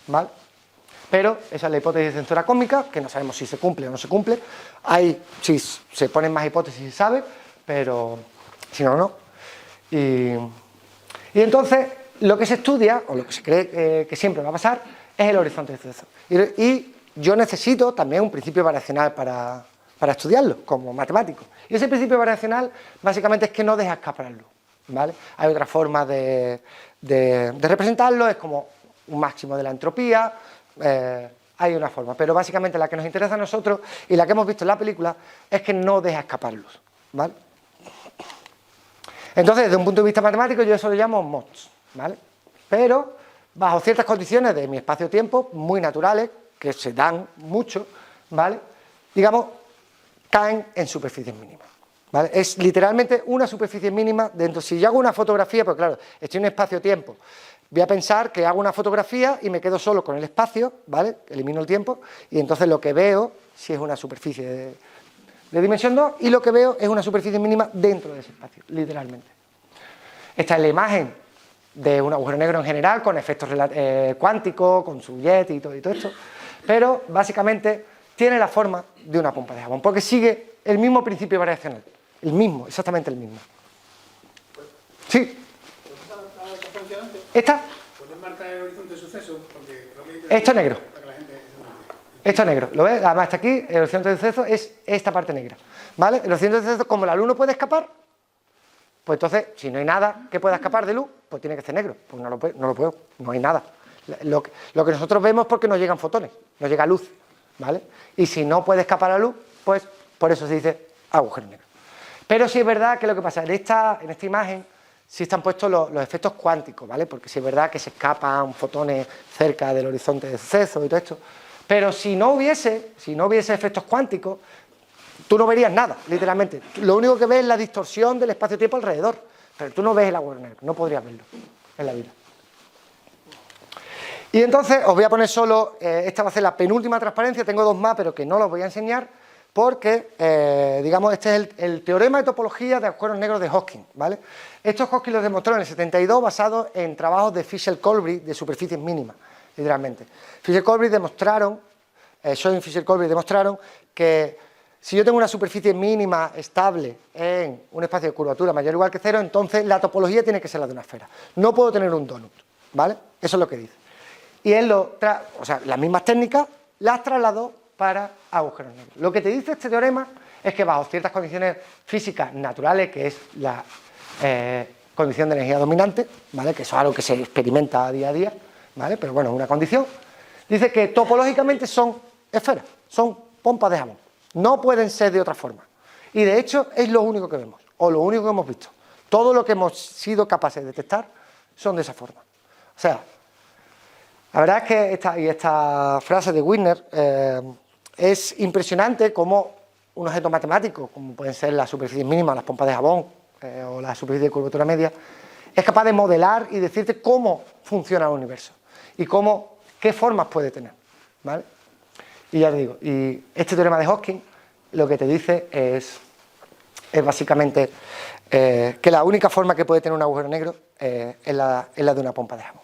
¿vale? Pero esa es la hipótesis de censura cósmica, que no sabemos si se cumple o no se cumple. Si se ponen más hipótesis se sabe, pero si no, no. Y entonces lo que se estudia, o lo que se cree que siempre va a pasar, es el horizonte de sucesos. Y yo necesito también un principio variacional para estudiarlo, como matemático. Y ese principio variacional básicamente es que no deja escapar luz, ¿vale? Hay otra forma de representarlo, es como un máximo de la entropía. Hay una forma, pero básicamente la que nos interesa a nosotros y la que hemos visto en la película es que no deja escapar luz, ¿vale? Entonces, desde un punto de vista matemático, yo eso lo llamo MOTS, ¿vale? Pero bajo ciertas condiciones de mi espacio-tiempo, muy naturales, que se dan mucho, ¿vale? Digamos, caen en superficies mínimas, ¿vale? Es literalmente una superficie mínima dentro. Si yo hago una fotografía, pues claro, estoy en un espacio-tiempo. Voy a pensar que hago una fotografía y me quedo solo con el espacio, ¿vale? Elimino el tiempo y entonces lo que veo, si es una superficie de dimensión 2, y lo que veo es una superficie mínima dentro de ese espacio, literalmente. Esta es la imagen de un agujero negro en general, con efectos cuánticos, con su jet y todo esto, pero básicamente tiene la forma de una pompa de jabón, porque sigue el mismo principio variacional, el mismo, exactamente el mismo. Sí. ¿Esta?
¿Puedes marcar el horizonte de suceso?
Esto es negro. Esto es negro. ¿Lo ves? Además está aquí, el horizonte de suceso es esta parte negra, ¿vale? El horizonte de suceso, como la luz no puede escapar, pues entonces, si no hay nada que pueda escapar de luz, pues tiene que ser negro. Pues no lo puedo, no hay nada. Lo que nosotros vemos es porque nos llegan fotones, nos llega luz, ¿vale? Y si no puede escapar la luz, pues por eso se dice agujero negro. Pero sí es verdad que lo que pasa, en esta imagen sí están puestos los efectos cuánticos, ¿vale? Porque sí es verdad que se escapan fotones cerca del horizonte de sucesos y todo esto. Pero si no hubiese efectos cuánticos, tú no verías nada, literalmente. Lo único que ves es la distorsión del espacio-tiempo alrededor. Pero tú no ves el agujero negro, no podrías verlo. en la vida. Y entonces os voy a poner solo, esta va a ser la penúltima transparencia, tengo dos más, pero que no los voy a enseñar, porque, digamos, este es el teorema de topología de agujeros negros de Hawking, ¿vale? Estos Hawking los demostró en el 72 basados en trabajos de Fisher-Colby de superficies mínimas, literalmente. Fisher-Colby demostraron, Schoen y Fisher-Colby demostraron que si yo tengo una superficie mínima estable en un espacio de curvatura mayor o igual que cero, entonces la topología tiene que ser la de una esfera. No puedo tener un donut, ¿vale? Eso es lo que dice. Y él las mismas técnicas las trasladó para agujeros negros. Lo que te dice este teorema es que bajo ciertas condiciones físicas naturales, que es la condición de energía dominante, ¿vale? Que eso es algo que se experimenta día a día, ¿vale? Pero bueno, es una condición. Dice que topológicamente son esferas, son pompas de jabón. No pueden ser de otra forma. Y de hecho es lo único que vemos, o lo único que hemos visto. Todo lo que hemos sido capaces de detectar son de esa forma. O sea, la verdad es que esta frase de Wigner es impresionante como un objeto matemático, como pueden ser las superficies mínimas, las pompas de jabón o la superficie de curvatura media, es capaz de modelar y decirte cómo funciona el universo y qué formas puede tener, ¿vale? Y ya os digo, y este teorema de Hawking lo que te dice es básicamente que la única forma que puede tener un agujero negro es la de una pompa de jabón,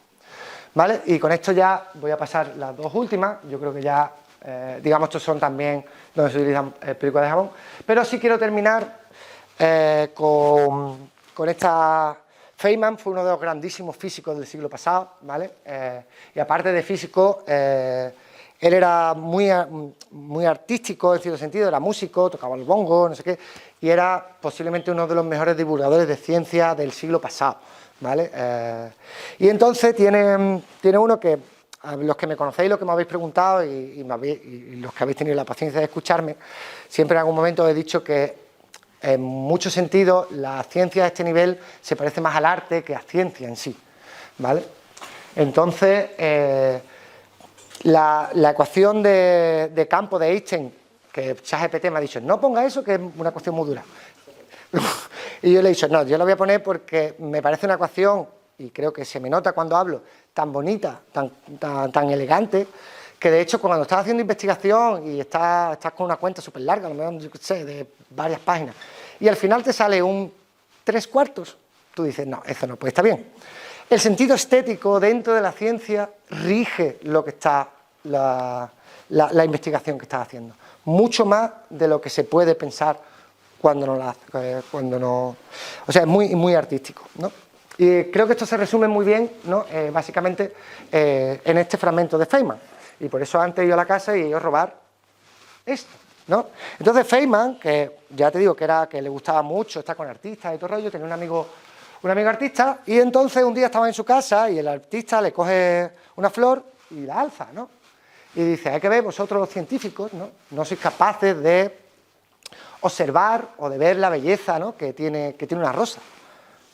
¿vale? Y con esto ya voy a pasar las dos últimas. Yo creo que ya, digamos, estos son también donde se utilizan películas de jabón, pero sí quiero terminar con esta. Feynman fue uno de los grandísimos físicos del siglo pasado, ¿vale? Y aparte de físico, él era muy artístico en cierto sentido, era músico, tocaba el bongo, no sé qué, y era posiblemente uno de los mejores divulgadores de ciencia del siglo pasado, ¿vale? Y entonces tiene uno que, a los que me conocéis, los que me habéis preguntado y los que habéis tenido la paciencia de escucharme, siempre en algún momento he dicho que en muchos sentidos la ciencia a este nivel se parece más al arte que a ciencia en sí, ¿vale? Entonces, la ecuación de campo de Einstein, que ChatGPT me ha dicho, no ponga eso, que es una ecuación muy dura. Y yo le he dicho, no, yo la voy a poner porque me parece una ecuación, y creo que se me nota cuando hablo, tan bonita, tan elegante, que de hecho cuando estás haciendo investigación y estás con una cuenta súper larga, a lo mejor, yo qué sé, de varias páginas, y al final te sale un 3/4, tú dices, no, eso no puede estar bien. El sentido estético dentro de la ciencia rige lo que está la investigación que estás haciendo, mucho más de lo que se puede pensar cuando no la hace, o sea, es muy artístico, ¿no? Y creo que esto se resume muy bien, ¿no? Básicamente en este fragmento de Feynman, y por eso antes he ido a la casa y he ido a robar esto, ¿no? Entonces Feynman, que ya te digo que le gustaba mucho estar con artistas y todo rollo, tenía un amigo artista, y entonces un día estaba en su casa y el artista le coge una flor y la alza, ¿no? Y dice, hay que ver, vosotros los científicos, no sois capaces de observar o de ver la belleza, ¿no? que tiene una rosa,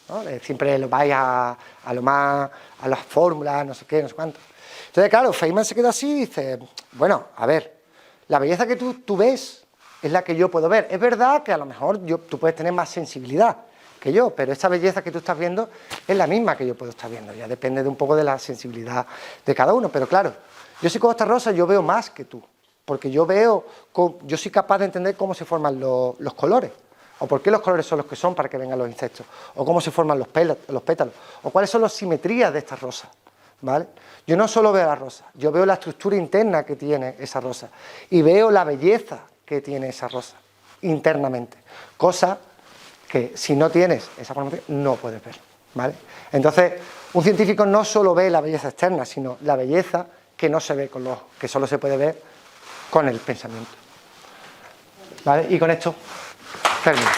¿no? Siempre lo vais a las fórmulas, no sé qué, no sé cuánto. Entonces, claro, Feynman se queda así y dice, bueno, a ver, la belleza que tú ves es la que yo puedo ver. Es verdad que a lo mejor tú puedes tener más sensibilidad que yo, pero esta belleza que tú estás viendo es la misma que yo puedo estar viendo. Ya depende de un poco de la sensibilidad de cada uno, pero claro, yo si cojo esta rosa yo veo más que tú, porque yo soy capaz de entender cómo se forman los colores, o por qué los colores son los que son para que vengan los insectos, o cómo se forman los pétalos, o cuáles son las simetrías de esta rosa, ¿vale? Yo no solo veo la rosa, yo veo la estructura interna que tiene esa rosa, y veo la belleza que tiene esa rosa internamente, cosa que si no tienes esa formación no puedes ver, ¿vale? Entonces, un científico no solo ve la belleza externa, sino la belleza que no se ve con los ojos, que solo se puede ver con el pensamiento, ¿vale? Y con esto termino.